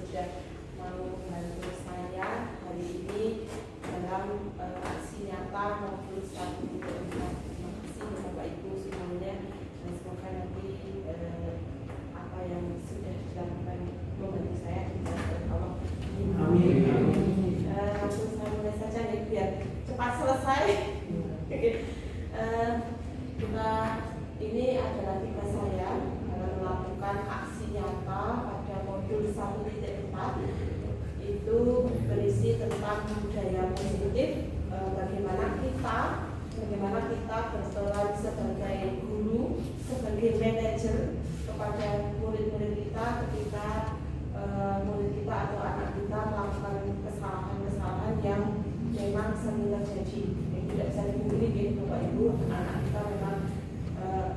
sudah mau membantu saya hari ini dalam aksi nyata modul 1.4. Terima kasih Bapak Ibu semuanya, dan semoga nanti apa yang sudah dilakukan membantu saya bisa Allah. Amin. Langsung saya mulai saja nih biar cepat selesai. Kita ini adalah tugas saya dalam melakukan aksi nyata pada modul 1.4. Itu berisi tentang budaya positif, bagaimana kita berperan sebagai guru, sebagai manajer kepada murid-murid kita ketika murid kita atau anak kita melakukan kesalahan-kesalahan yang memang sering terjadi, yang tidak bisa dipungkiri, Bapak Ibu, anak kita memang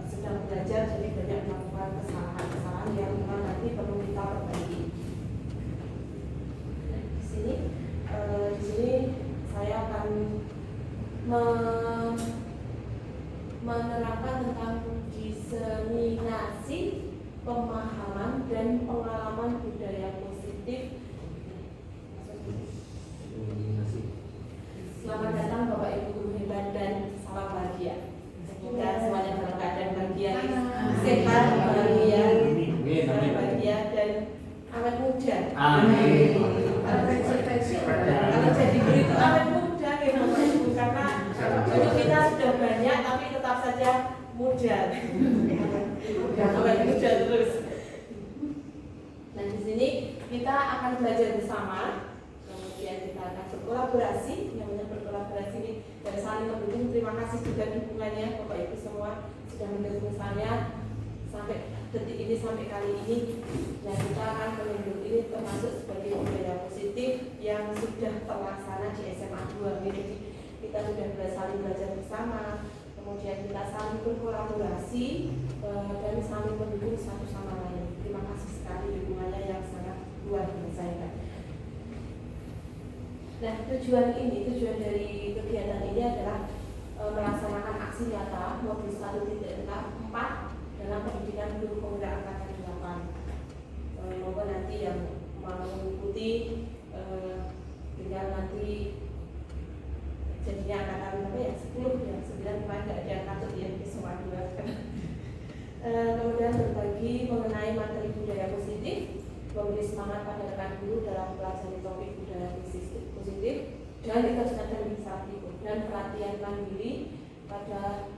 sedang belajar, jadi banyak melakukan kesalahan-kesalahan yang memang nanti perlu kita perbaiki. Di sini saya akan menerangkan tentang diseminasi pemahaman dan pengalaman budaya positif. Selamat datang Bapak Ibu guru hebat dan salam bahagia. Semoga semuanya dalam keadaan bahagia, sehat, bahagia dan awet muda. Amin. Kalau jadi guru itu awet muda ya Bapak Ibu, karena untuk kita sudah banyak tapi tetap saja muda. Awet muda terus. Nah, di sini kita akan belajar bersama. Kemudian kita akan berkolaborasi. Yang namanya berkolaborasi ini dari saling mendukung. Terima kasih juga dukungannya Bapak Ibu semua sudah mendukung saya sampai detik ini, sampai kali ini. Dan kita akan menunjuk ini termasuk sebagai budaya positif yang sudah terlaksana di SMA 2. Jadi kita sudah saling belajar bersama, kemudian kita saling berkolaborasi dan saling mendukung satu sama lain. Terima kasih sekali dukungannya yang sangat luar biasa ya. Nah, tujuan dari kegiatan ini adalah melaksanakan aksi nyata modul 1.4 dalam pendidikan guru penggerak angkatan 8. Semoga nanti yang mau mengikuti tinggal nanti jadinya angkatan berapa ya? 10 ya, 9 kemarin tidak ada angkatan ya, semua 2. Kemudian berbagi mengenai materi budaya positif, memberi semangat pada rekan guru dalam pelajari topik budaya positif dan dan pelatihan mandiri pada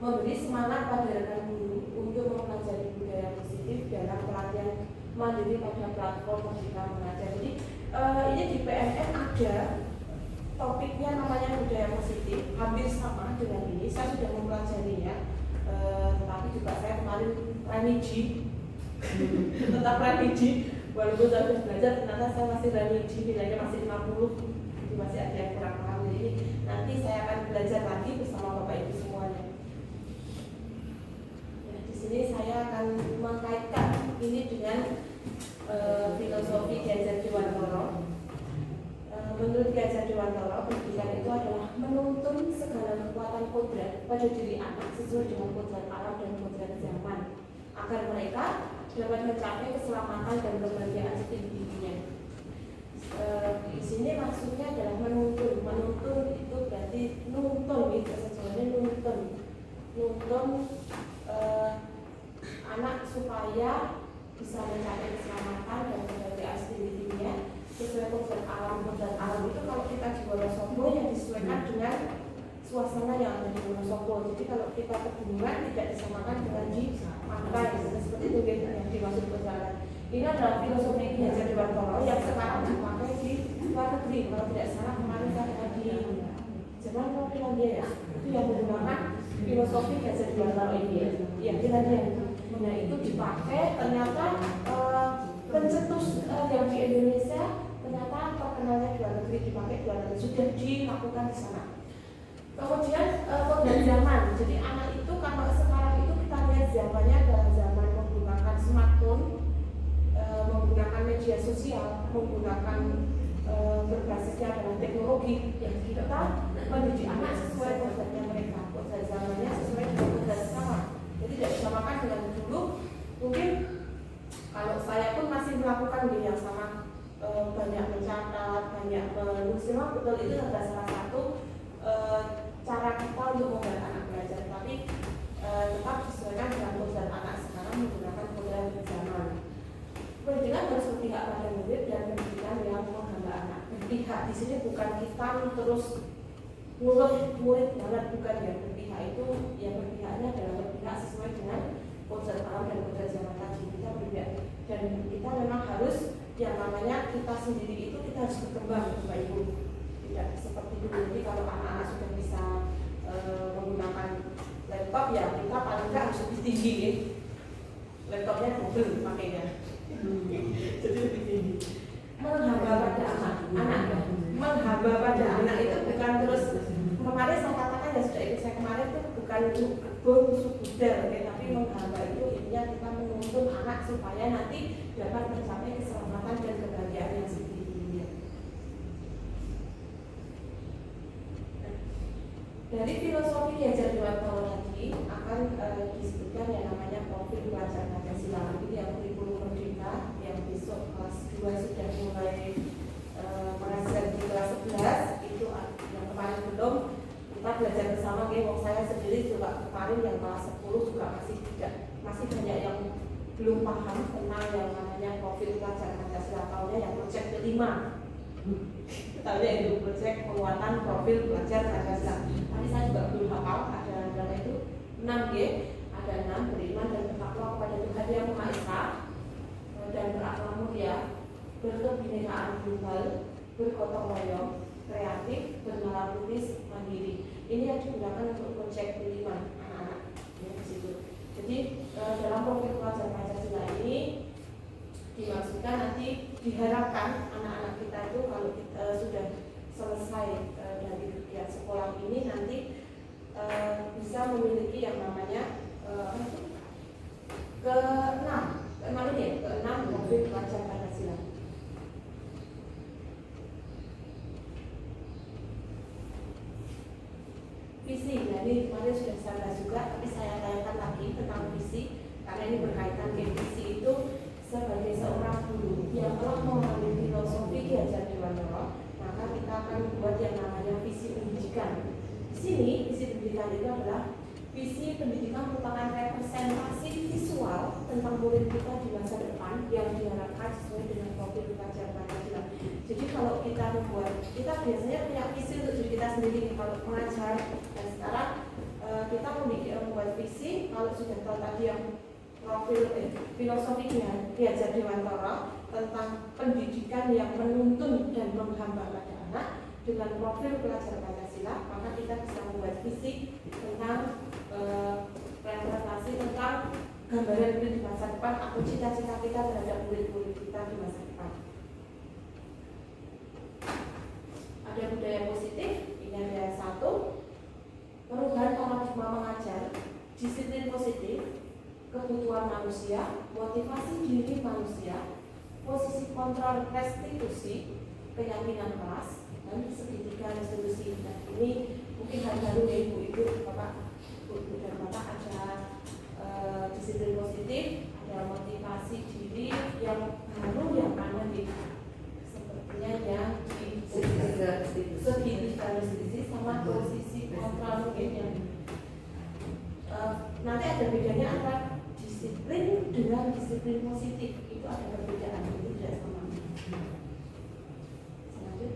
memberi semangat pada rekan guru untuk mempelajari budaya positif dalam pelatihan mandiri pada platform Merdeka Mengajar. Jadi ini di PNM ada topiknya namanya budaya positif, hampir sama dengan ini. Saya sudah mempelajarinya, tetapi juga saya kemarin remedi, tetap remedi. Walaupun saya sudah belajar, ternyata saya masih remedi, nilainya masih 50, jadi masih ada yang kurang paham. Jadi nanti saya akan belajar lagi bersama Bapak Ibu semuanya. Nah, di sini saya akan mengkaitkan ini dengan filosofi Ki Hajar Dewantara. Menurut Ki Hajar Dewantara, pendidikan itu adalah menuntun segala kekuatan kodrat pada diri anak sesuai dengan kodrat alam dan kodrat zaman, agar mereka dapat mencapai keselamatan dan kebahagiaan setinggi-tingginya. Di sini maksudnya adalah menuntun. Menuntun itu berarti nuntun, gitu sebenarnya nuntun anak supaya bisa mencapai keselamatan dan kebahagiaan setinggi-tingginya sesuai kodrat alam. Kodrat alam itu kalau kita di Wonosobo yang disesuaikan dengan suasana yang ada di Wonosobo. Jadi kalau kita pegunungan tidak disamakan dengan di pantai, seperti itu yang dimaksud perjalanan. Ini adalah filosofi Ki Hajar Dewantara yang sekarang dipakai di luar negeri. Kalau tidak salah kemarin saya di Jerman atau Finlandia ya, itu yang menggunakan filosofi Ki Hajar Dewantara ini. Ya, Finlandia. Nah, itu dipakai ternyata pencetus yang di Indonesia ternyata terkenalnya di luar negeri, dipakai di luar negeri, sudah dilakukan di sana. Kemudian kodrat zaman. Jadi anak itu kalau sekarang itu kita lihat zamannya adalah zaman menggunakan smartphone, menggunakan media sosial, menggunakan berbasisnya adalah teknologi. Yang kita mendidik anak sesuai kodratnya mereka, kodrat zamannya sesuai dengan kodrat sekarang. Jadi tidak disamakan dengan dulu. Mungkin kalau saya pun masih melakukan yang sama banyak menulis. Memang betul itu adalah salah satu cara kita untuk membuat anak belajar, tapi tetap disesuaikan dengan program anak sekarang menggunakan program zaman. Pendidikan harus berpihak pada murid dan pendidikan yang menghamba anak. Berpihak di sini bukan kita terus ngurut murid banget, bukan ya. Berpihak itu yang berpihaknya adalah berpihak sesuai dengan program alam dan program zaman tadi. Kita berpihak dan kita memang harus yang namanya kita sendiri itu kita harus berkembang Bapak Ibu. Tidak seperti dulu. Jadi kalau anak-anak sudah bisa menggunakan laptop ya kita paling nggak harus lebih tinggi ya. Laptopnya double makanya. Jadi lebih tinggi. Menghamba pada anak ya. Menghamba pada anak itu bukan terus kemarin saya katakan ya sudah ikut saya kemarin itu bukan musuh budal ya, tapi menghamba itu intinya kita menuntun anak supaya nanti dapat mencapai keselamatan dan kebahagiaan yang sejatinya. Dari filosofi diajar dua tahun lagi akan disebutkan yang namanya profil pelajar Pancasila. Ini yang kurikulum merdeka yang besok kelas 2 sudah mulai mengajar di kelas 11 itu yang kemarin belum kita belajar bersama. Saya sendiri juga kemarin yang kelas 10 juga masih banyak yang belum paham tentang yang namanya profil pelajar Pancasila. Tahunnya yang proyek kelima. Tahunnya itu proyek penguatan profil pelajar Pancasila. Tapi saya juga belum hafal, ada nama itu 6G, ada 6 beriman dan bertakwa kepada Tuhan Yang Maha Esa dan berakhlak mulia, berkebinekaan global, bergotong royong, kreatif, bernalar tulis, mandiri. Ini yang digunakan untuk proyek kelima anak-anak ya, di situ. Jadi dalam profil pelajar Pancasila ini dimaksudkan nanti diharapkan anak-anak kita itu kalau kita sudah selesai dari kegiatan sekolah ini nanti bisa memiliki yang namanya keenam profil pelajar Pancasila. Visi, jadi kemarin sudah saya bahas juga, tapi saya tanyakan lagi tentang visi karena ini berkaitan dengan visi itu sebagai seorang guru yang telah memahami filosofi diajar Dewantara, maka kita akan membuat yang namanya visi pendidikan. Di sini visi pendidikan itu adalah visi pendidikan merupakan representasi visual tentang murid kita di masa depan yang diharapkan sesuai dengan profil pelajar Pancasila. Jadi kalau kita membuat, kita biasanya punya visi untuk diri kita sendiri kalau mengajar, dan sekarang kita membuat visi kalau sudah tahu tadi yang profil filosofi diajar Dewantara tentang pendidikan yang menuntun dan menghamba pada anak dengan profil pelajar Pancasila, maka kita bisa membuat visi tentang representasi tentang gambaran murid di masa depan atau cita-cita kita terhadap murid-murid kita di masa depan. Ada budaya positif, ini ada satu, perubahan paradigma mengajar, disiplin positif, kebutuhan manusia, motivasi diri manusia, posisi kontrol restitusi, keyakinan kelas, dan segitiga restitusi. Dan ini mungkin hal baru ya ibu-ibu, bapak, ibu dan bapak ada disiplin positif, ada motivasi diri yang baru yang ada di sepertinya yang di segitiga restitusi sama posisi kontrol mungkin yang nanti ada bedanya antara disiplin dengan disiplin positif, itu ada perbedaan, itu tidak sama. Selanjut,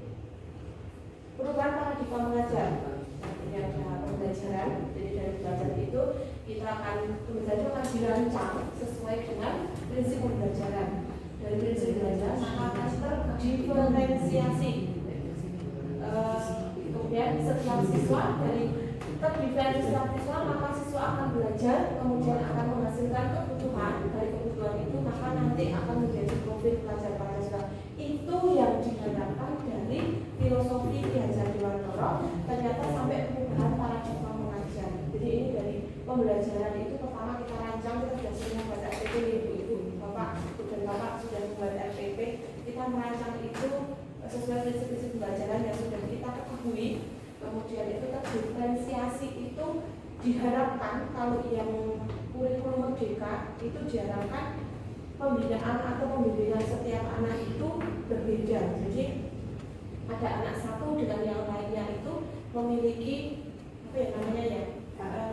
perubahan paradigma mengajar. Jadi ada pembelajaran, jadi dari belajar itu kita akan pembelajaran akan dirancang sesuai dengan prinsip pembelajaran. Dari prinsip pembelajaran maka akan terdiferensiasi. Kemudian setiap siswa dari terdiferensiasi siswa maka siswa akan belajar, kemudian akan menghasilkan kebutuhan. Dari kebutuhan itu maka nanti akan menjadi profil pelajar Pancasila. Itu yang diharapkan dari filosofi diajar Dewantara. Ternyata sampai perubahan paradigma mengajar. Jadi ini dari pembelajaran itu pertama kita rancang, kita sudah sering membuat RPP ibu-ibu, bapak dan bapak sudah membuat RPP. Kita merancang itu sesuai prinsip-prinsip pembelajaran yang sudah kita ketahui. Kemudian itu terdiferensiasi itu diharapkan kalau yang kurikulum merdeka itu diharapkan pembinaan atau pembimbingan setiap anak itu berbeda. Jadi ada anak satu dengan yang lainnya itu memiliki apa ya namanya ya,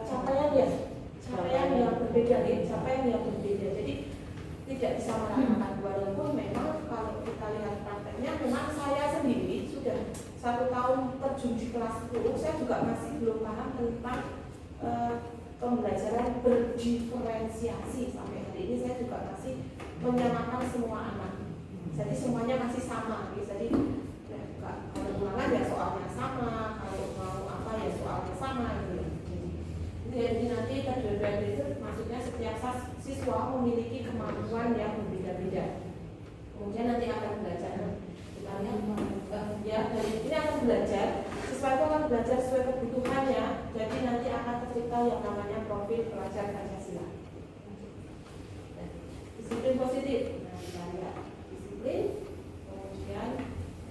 capaian yang berbeda ya, capaian yang berbeda. Jadi tidak bisa meratakan, walaupun memang kalau kita lihat prakteknya, memang saya sendiri sudah 1 tahun terjun di kelas 10, saya juga masih belum paham tentang pembelajaran berdiferensiasi. Sampai hari ini saya juga masih menyamakan semua anak, jadi semuanya masih sama. Jadi kalau ulangan ya soalnya sama, kalau mau apa ya soalnya sama gitu. Jadi nanti terjadi itu maksudnya setiap siswa memiliki kemampuan yang berbeda-beda. Kemudian nanti akan belajar, kita lihat ya, dari ini akan belajar siswa itu akan belajar sesuai kebutuhannya. Jadi nanti akan tercipta yang namanya profil pelajar Pancasila. Disiplin positif. Nah, kita lihat disiplin. Kemudian,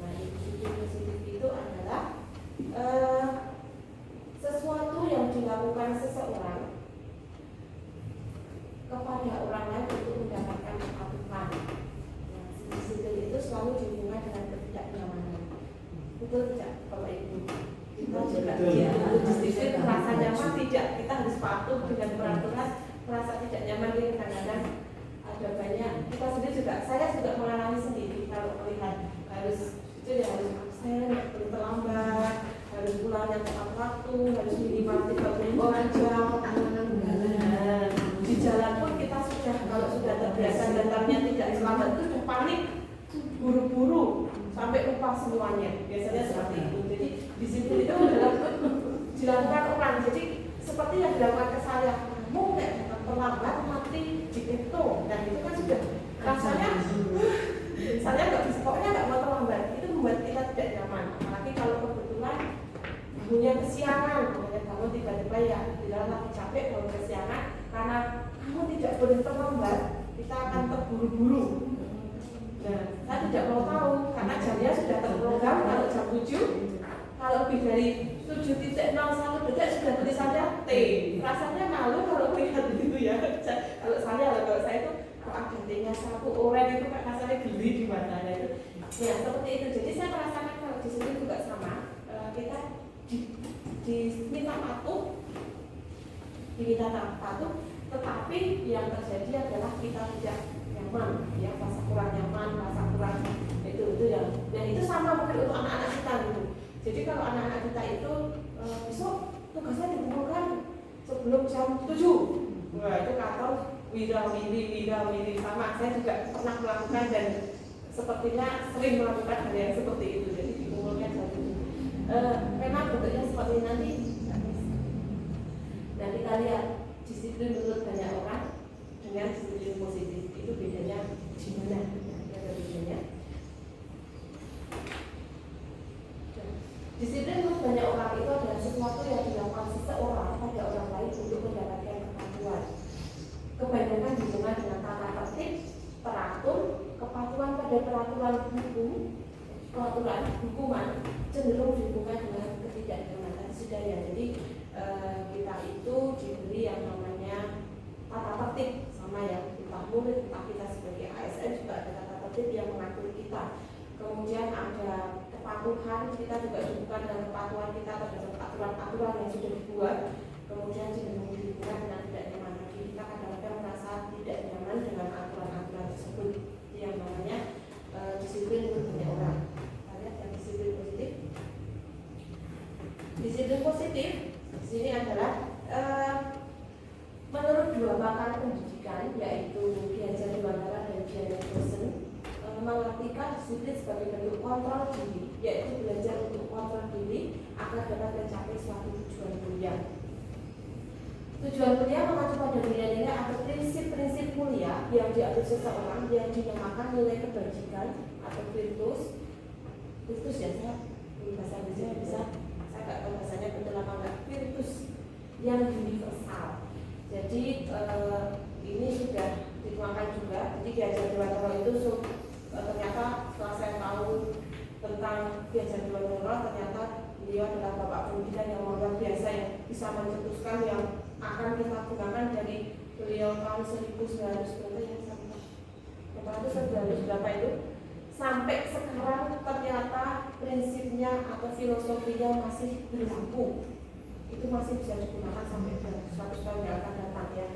nah disiplin positif itu adalah sesuatu yang dilakukan seseorang kepada orang lain untuk mendapatkan kepatuhan. Nah, disiplin itu selalu dihubungkan dengan ketidaknyamanan. Betul tidak, Bapak Ibu? Kita juga disiplin merasa nyaman tidak, kita harus patuh dengan peraturan, merasa tidak nyaman ini kadang-kadang ada banyak. Kita sendiri juga, saya juga mengalami sendiri kalau melihat harus itu ya harus absen, harus terlambat, harus pulangnya tepat waktu, harus minimal 34 jam. Di jalan pun kita sudah, kalau sudah terbiasa datangnya tidak selamat itu sudah panik, buru-buru sampai lupa semuanya. Biasanya seperti itu. Jadi disiplin itu adalah dilakukan orang. Jadi seperti yang dilakukan ke saya, kamu nggak terlambat mati diketo. Dan itu kan sudah rasanya saya nggak bisa, pokoknya nggak mau terlambat. Itu membuat kita tidak nyaman. Apalagi kalau kebetulan punya kesiangan, makanya kamu tiba-tiba ya bila lagi capek kalau kesiangan, karena kamu tidak boleh terlambat, kita akan terburu-buru. Nah, saya tidak mau tahu karena jamnya sudah terprogram. Kalau jam 7, kalau lebih dari 7.01 detik sudah tulisannya T. Rasanya malu kalau melihat begitu ya. Kalau saya itu kalau ada T-nya 1 orang itu kan rasanya geli di matanya itu. Ya seperti itu. Jadi saya merasakan kalau di sini juga sama. Kita diminta patuh, tetapi yang terjadi adalah kita tidak nyaman, ya rasa kurang nyaman, rasa kurang itu yang itu sama mungkin untuk anak-anak kita gitu. Jadi kalau anak-anak kita itu besok tugasnya dikumpulkan sebelum jam 7, wah itu kantor wira-wiri sama. Saya juga pernah melakukan dan sepertinya sering melakukan hal yang seperti itu. Jadi dikumpulkan jam 7. Memang bentuknya seperti nanti. Nah kita lihat disiplin menurut banyak orang dengan disiplin positif itu bedanya gimana? Ada bedanya. Disiplin menurut banyak orang itu adalah sesuatu yang dilakukan seseorang pada orang lain untuk mendapatkan kepatuhan. Kebanyakan dihubungkan dengan tata tertib, teratur, kepatuhan pada peraturan hukum, peraturan hukuman cenderung dihubungkan dengan ketidaknyamanan sudah ya. Jadi kita itu diberi yang namanya tata tertib sama ya, entah murid entah kita sebagai ASN juga ada tata tertib yang mengatur kita. Kemudian ada kepatuhan, kita juga dihubungkan dengan kepatuhan kita terhadap aturan-aturan yang sudah dibuat. Kemudian cenderung dihubungkan dengan tidak nyaman. Jadi kita kadang-kadang merasa tidak nyaman dengan aturan-aturan tersebut. Itu yang namanya disiplin untuk banyak orang. Disiplin positif. Disiplin positif di sini adalah menurut 2 pakar pendidikan yaitu Giajar Dewantara dan Giajar Dosen mengartikan disiplin sebagai bentuk kontrol diri, yaitu belajar untuk kontrol diri agar dapat mencapai suatu tujuan mulia. Tujuan mulia mengacu pada nilai-nilai atau prinsip-prinsip mulia yang diatur seseorang yang dinamakan nilai kebajikan atau virtus ya, saya bahasa Inggrisnya bisa, saya nggak tahu bahasanya betul apa enggak, virtus yang universal. Jadi ini sudah dituangkan juga. Jadi Giajar Dewantara itu ternyata setelah saya tahu tentang Giajar Dewantara, ternyata beliau adalah bapak pendidikan yang luar biasa yang bisa mencetuskan yang akan kita gunakan dari beliau tahun 1900 berapa itu sampai sekarang ternyata prinsipnya atau filosofinya masih berlaku, itu masih bisa digunakan sampai 100 tahun yang akan datang ya.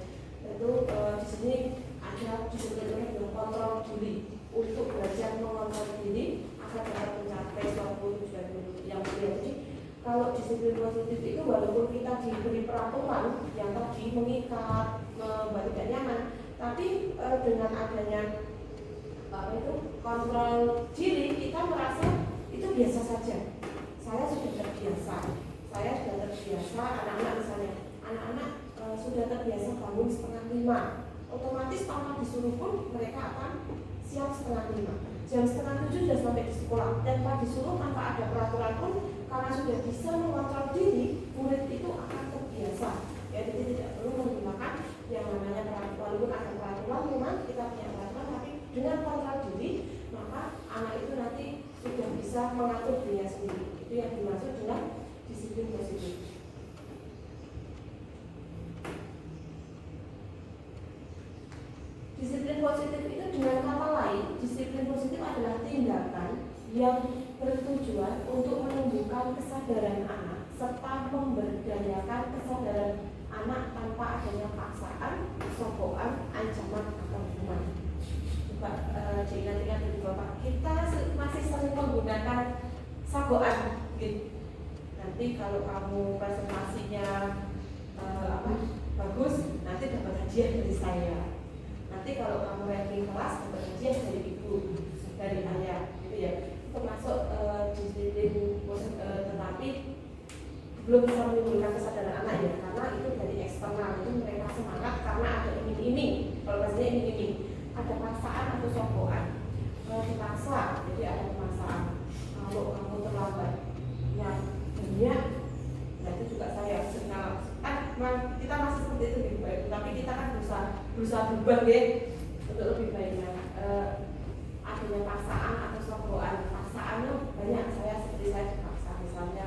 Itu di sini ada disiplin kontrol diri untuk belajar mengontrol diri agar dapat mencapai suatu tujuan yang mulia. Jadi kalau disiplin positif itu walaupun kita diberi peraturan yang tadi mengikat, membuat tidak nyaman, tapi dengan adanya kontrol diri kita merasa itu biasa saja. Saya sudah terbiasa, anak-anak misalnya, anak-anak sudah terbiasa bangun 4:30, otomatis tanpa disuruh pun mereka akan siap 4:30. Jam 6:30 sudah sampai di sekolah, tanpa disuruh, tanpa ada peraturan pun, karena sudah bisa mengontrol diri, murid itu akan terbiasa. Ya, jadi tidak perlu menggunakan yang namanya peraturan. Walaupun ada peraturan, memang kita punya peraturan, tapi dengan kontrol diri, maka anak itu nanti sudah bisa mengatur dirinya sendiri. Itu yang dimaksud dengan disiplin positif. Disiplin positif itu dengan kata lain, disiplin positif adalah tindakan yang bertujuan untuk menumbuhkan kesadaran anak serta memberdayakan kesadaran anak tanpa adanya paksaan, sokongan, ancaman atau hukuman. Coba diingat-ingat dari Bapak, kita masih sering menggunakan sagoan gitu. Nanti kalau kamu presentasinya bagus, nanti dapat hadiah dari saya. Nanti kalau kamu ranking kelas dapat hadiah dari ibu, dari ayah, gitu ya. Termasuk disiplin, tetapi belum bisa menimbulkan kesadaran anak ya, karena itu dari eksternal, itu mereka semangat karena ada iming-iming. Kalau bahasanya iming-iming, ada paksaan atau sokongan, dipaksa, jadi ada pemaksaan. Kalau kamu terlambat, ya banyak. Nah itu juga saya kenal. Kita masih seperti itu lebih baik, tapi kita kan berusaha berubah ya untuk lebih baiknya. Adanya paksaan atau sokongan, paksaan banyak. Seperti saya dipaksa, misalnya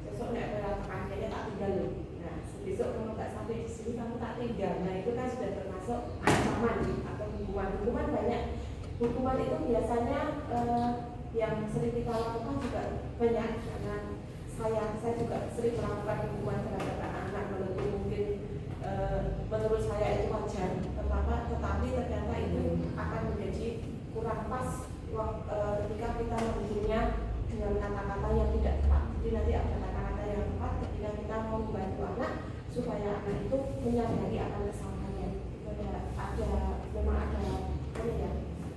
besok nek berangkat kayaknya tak tinggal loh. Nah besok kalau nggak sampai di sini kamu tak tinggal. Nah itu kan sudah termasuk ancaman atau hukuman. Hukuman banyak. Hukuman itu biasanya yang sering kita lakukan juga banyak, karena saya juga sering melakukan hukuman terhadap anak-anak, walaupun mungkin menurut saya itu wajar, tetapi ternyata itu akan menjadi kurang pas ketika kita menghitungnya dengan kata-kata yang tidak tepat. Jadi nanti ada kata-kata yang tepat ketika kita mau membantu anak supaya anak itu menyadari akan kesalahannya. Memang ada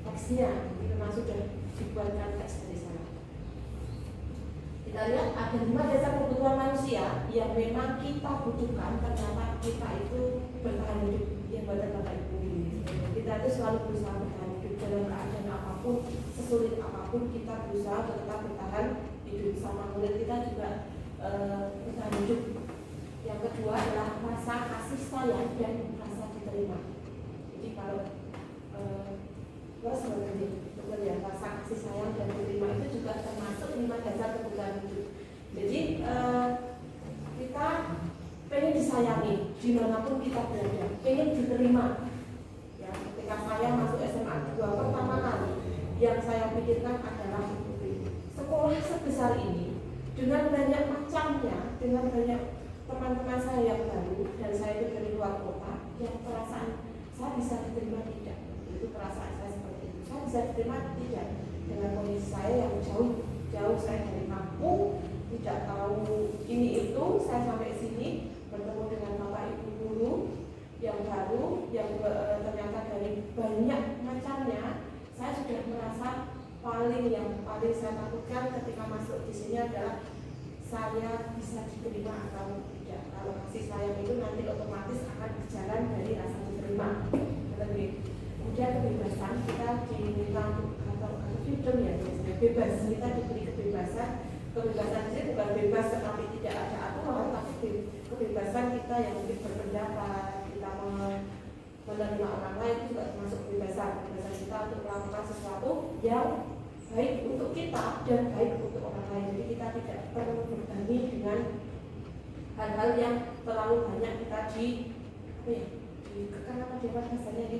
teksnya, itu memang sudah dibuatkan teks dari sana. Kita lihat ada 5 dasar kebutuhan manusia yang memang kita butuhkan, ternyata kita itu bertahan hidup. Yang buatan Bapak Ibu ini, kita itu selalu berusaha bertahan hidup dalam keadaan apapun, sesulit apapun kita berusaha tetap bertahan hidup. Sama murid kita juga bertahan hidup. Yang kedua adalah rasa kasih sayang dan rasa diterima. Jadi kalau sebenarnya rasa kasih sayang dan diterima itu juga termasuk 5 dasar kebutuhan hidup. Jadi kita pengen disayangi dimanapun kita berada, pengen diterima. Ya, ketika saya masuk SMA 2 pertama kali, yang saya pikirkan adalah sekolah sebesar ini dengan banyak macamnya, dengan banyak teman-teman saya yang baru, dan saya itu dari luar kota, yang perasaan saya bisa diterima tidak. Itu perasaan saya seperti itu. Saya bisa diterima tidak dengan kondisi saya yang jauh saya dari kampung, tidak tahu ini itu. Saya sampai sini bertemu dengan bapak ibu guru yang baru, yang ternyata dari banyak macamnya. Saya sudah merasa yang paling saya takutkan ketika masuk di sini adalah saya bisa diterima atau tidak. Kalau kasih sayang itu nanti otomatis akan berjalan dari rasa diterima. Kemudian kebebasan, kita diminta atau freedom ya, bebas, kita diberi kebebasan. Kebebasan itu bukan bebas tetapi tidak ada aturan, tapi kebebasan kita yang mungkin berpendapat, kita menerima orang lain itu juga termasuk kebebasan kita untuk melakukan sesuatu yang baik untuk kita dan baik untuk orang lain. Jadi kita tidak perlu berbanding dengan hal-hal yang terlalu banyak kita dikekang apa dia bahasanya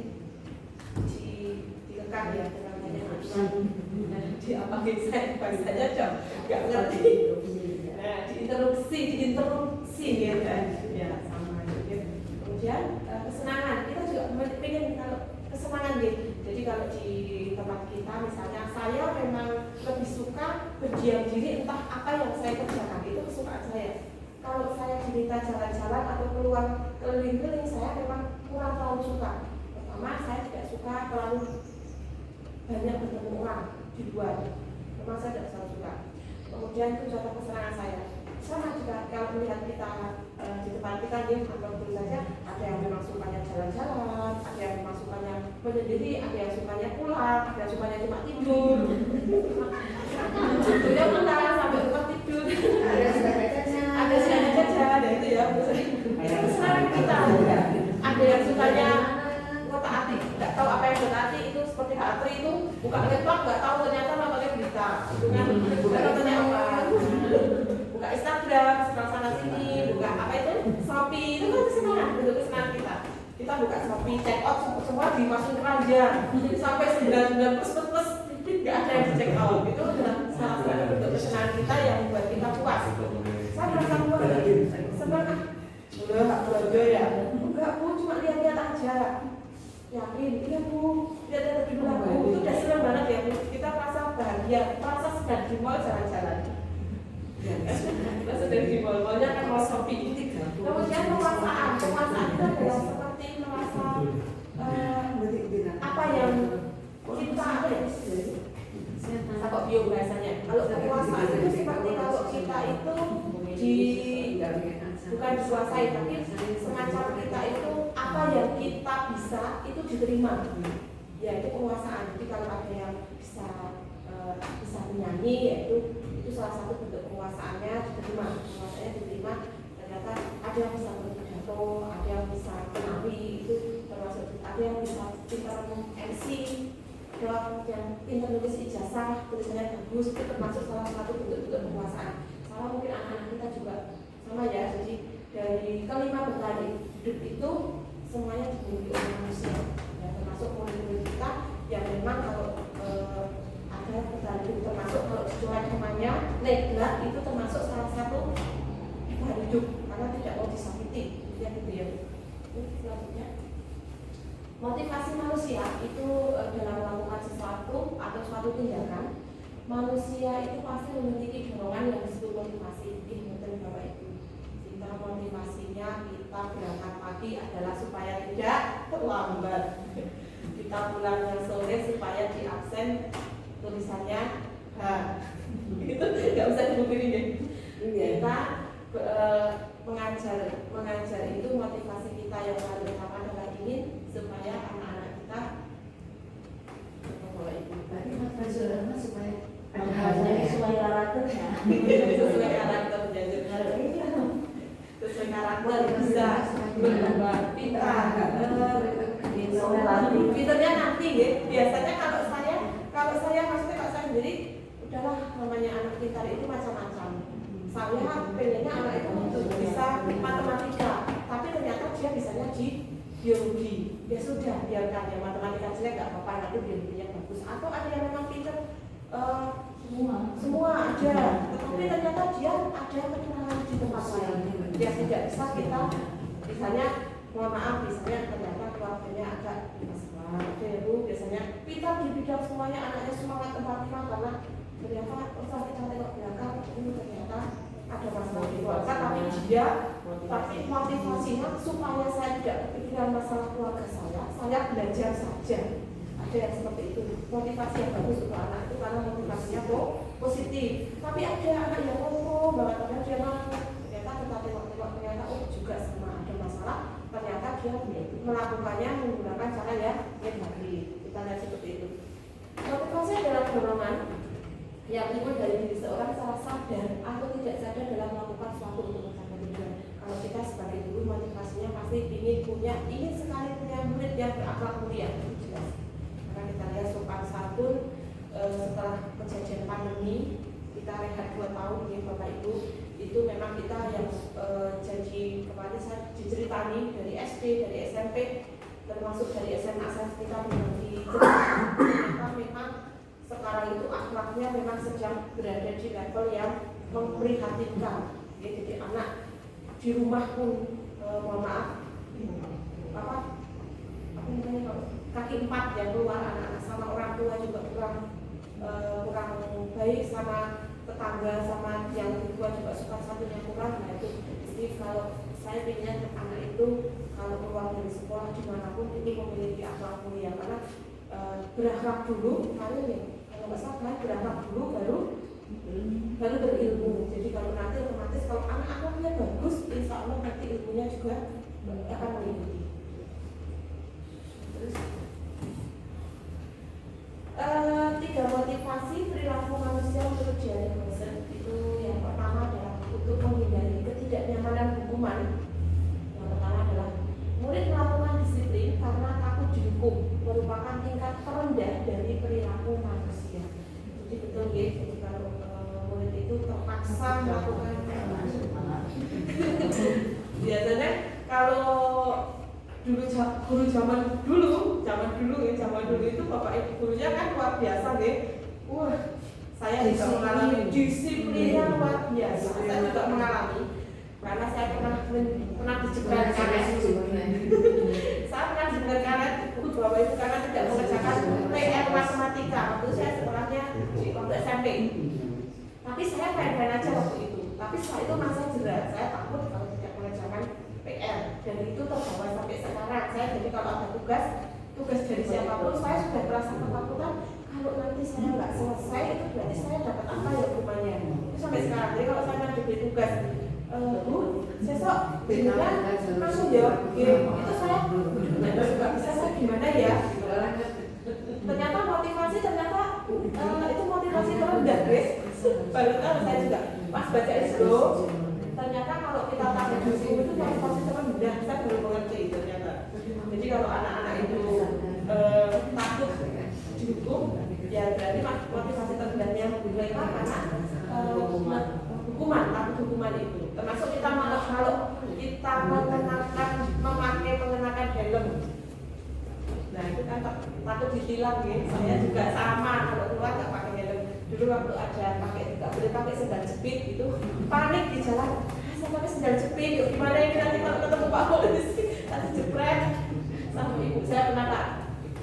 dikekang ya, dengan banyak aturan diapain saya bahasanya jam nggak ngerti. Nah, diinterupsi ya kan? Ya sama gitu. Kemudian kesenangan, kita juga pengen kalau kesenangan gitu. Jadi kalau di tempat kita misalnya saya memang lebih suka berdiam diri, entah apa yang saya kerjakan itu kesukaan saya. Kalau saya diminta jalan-jalan atau keluar keliling-keliling, saya memang kurang terlalu suka. Pertama, saya tidak suka terlalu banyak bertemu orang di luar. Memang saya tidak terlalu suka. Kemudian itu contoh kesenangan saya. Sama juga kalau melihat kita di depan kita dia kantor dulu saja, ada yang memang sukanya jalan-jalan, ada yang memang sukanya menyendiri, ada yang sukanya pulang, ada yang sukanya cuma tidur. Dia menang sampai tempat tidur. Ada siapa jajan, itu ya. Itu kesenangan kita. Ada yang sukanya kotak atik, nggak tahu apa yang kotak atik itu seperti Kak Atri itu buka laptop nggak tahu ternyata nontonnya berita, dengan buka nontonnya apa, buka Instagram, sekarang sana sini, buka apa itu Shopee, itu kan kesenangan, bentuk kesenangan kita. Kita buka Shopee, check out semua dimasukin keranjang sampai 99+++, nggak ada yang check out. Itu adalah salah satu bentuk kesenangan kita yang membuat kita puas. Saya merasa puas, senang udah nggak belanja ya, enggak Bu, cuma lihat-lihat aja. Yakin, iya Bu, lihat-lihat di rumah Bu, itu udah senang banget ya Bu. Kita merasa bahagia, merasa sedang di mall jalan-jalan. Kita sedang di mall-mallnya kan mau Shopee. Kemudian penguasaan itu adalah seperti merasa apa yang kita kok bio bahasanya. Kalau kekuasaan itu seperti kalau kita itu bukan dikuasai, tapi semacam kita itu apa yang kita bisa itu diterima. Ya itu penguasaan. Jadi kalau ada yang bisa menyanyi, yaitu itu salah satu bentuk penguasaannya diterima. Penguasaannya diterima. Ternyata ada yang bisa berpidato, ada yang bisa menari, itu termasuk. Ada yang bisa pintar MC, ada yang pintar nulis ijazah, tulisannya bagus, itu termasuk salah satu bentuk penguasaan. Sama mungkin anak-anak kita juga sama ya. Jadi dari kelima bertani hidup itu semuanya dimiliki oleh manusia, ya, termasuk murid-murid kita yang memang kalau ada bertani hidup, termasuk kalau sesuai namanya neglat itu termasuk salah satu hidup karena tidak mau disakiti, ya gitu ya. Selanjutnya, motivasi manusia itu dalam melakukan sesuatu atau suatu tindakan, manusia itu pasti memiliki dorongan yang disebut motivasi. Bapak Ibu, kita motivasinya kita berangkat pagi adalah supaya tidak terlambat. Kita pulangnya sore supaya di absen tulisannya itu nggak usah dibukuin ya. Kita mengajar itu motivasi kita yang paling utama adalah ingin supaya anak-anak kita Bapak Ibu supaya sesuai karakternya, sesuai karakternya, sesuai karakter bisa berubah, pintar, pintarnya nanti ya. Biasanya kalau saya maksudnya kalau saya sendiri, udahlah namanya anak pintar itu macam-macam. Saya pengennya anak itu bisa matematika, tapi ternyata dia bisanya di biologi. Ya sudah, biarkan ya matematika saya nggak apa-apa, nanti biologinya bagus. Atau ada yang memang pintar semua ada, tetapi ternyata dia ada kekurangan di tempat lain. Dia tidak bisa kita, misalnya, mohon maaf, misalnya ternyata keluarganya agak masalah. Ada ya Bu, biasanya kita di bidang semuanya anaknya semangat tempatnya karena ternyata setelah kita tengok belakang ini ternyata ada masalah di keluarga, tapi motivasinya supaya saya tidak berpikiran masalah keluarga saya belajar saja. Ada yang seperti itu, motivasi yang bagus untuk anak itu karena motivasinya positif. Tapi ada anak yang ngomong banget, karena dia ternyata kita tengok-tengok ternyata juga sama ada masalah, ternyata dia melakukannya menggunakan cara yang negatif. Kita lihat seperti itu. Motivasi adalah dorongan yang timbul dari diri seorang secara sadar atau tidak sadar dalam melakukan sesuatu untuk mencapai tujuan. Kalau kita sebagai guru, motivasinya pasti ingin sekali punya murid yang berakhlak mulia. Jelas. Karena kita lihat sopan santun setelah kejadian pandemi, kita rehat 2 tahun ya Bapak Ibu, itu memang kita yang jadi kemarin saya diceritani dari SD, dari SMP, termasuk dari SMA saya kita berbagi cerita. Memang sekarang itu akhlaknya memang sedang berada di level yang memprihatinkan. Ya, jadi anak di rumah pun mohon maaf apa namanya kalau kaki empat yang keluar, anak-anak sama orang tua juga kurang baik, sama tetangga sama yang tua juga suka satunya kurang. Nah itu, jadi kalau saya ingin anak itu kalau keluar dari sekolah dimanapun ini memiliki akhlak mulia, karena berakhlak dulu, kalau nggak salah berakhlak dulu baru berilmu. Jadi kalau nanti otomatis kalau anak akhlaknya bagus, insya Allah nanti ilmunya juga akan mengikuti. Terus 3 motivasi perilaku manusia untuk Jerry Rosen itu yang pertama adalah untuk menghindari ketidaknyamanan hukuman. Yang pertama adalah murid melakukan disiplin karena takut dihukum, merupakan tingkat terendah dari perilaku manusia. Jadi betul ya, jadi kalau murid itu terpaksa melakukan biasanya kalau guru zaman dulu itu bapak ibu gurunya kan luar biasa deh. Wah, saya juga mengalami disiplinnya luar biasa. Saya juga mengalami karena saya pernah dijegat karet. Saya pernah dijegat karet bapak ibu karena tidak mengerjakan PR matematika. Waktu saya sekolahnya di waktu SMP. Tapi saya fair-fair aja waktu itu. Tapi setelah itu masa jerat, saya takut kalau tidak mengerjakan PR, dan itu terbawa sampai sekarang. Saya jadi kalau ada tugas dari siapapun, saya sudah merasa ketakutan kalau nanti saya nggak selesai itu berarti saya dapat apa ya hukumannya. Itu sampai sekarang. Jadi kalau saya diberi tugas, Bu, besok gimana langsung jawab game, itu saya nggak bisa, saya gimana ya. Ternyata motivasi itu motivasi terendah, guys. Baru tahu saya juga pas baca itu. Ternyata kalau kita tahu hukum itu motivasi terendah, saya belum mengerti ternyata. Jadi kalau anak-anak itu takut dihukum, ya berarti motivasi terendahnya mereka karena takut hukuman itu. Termasuk kita malah kalau kita mengenakan helm. Nah itu kan takut ditilang ya. Saya juga sama kalau keluar nggak pakai helm. Dulu waktu ada nggak boleh pakai sendal jepit itu panik di jalan. Saya pakai sendal jepit, yuk gimana ini nanti kalau ketemu Pak Polisi nanti jepret. Sama ibu saya pernah tak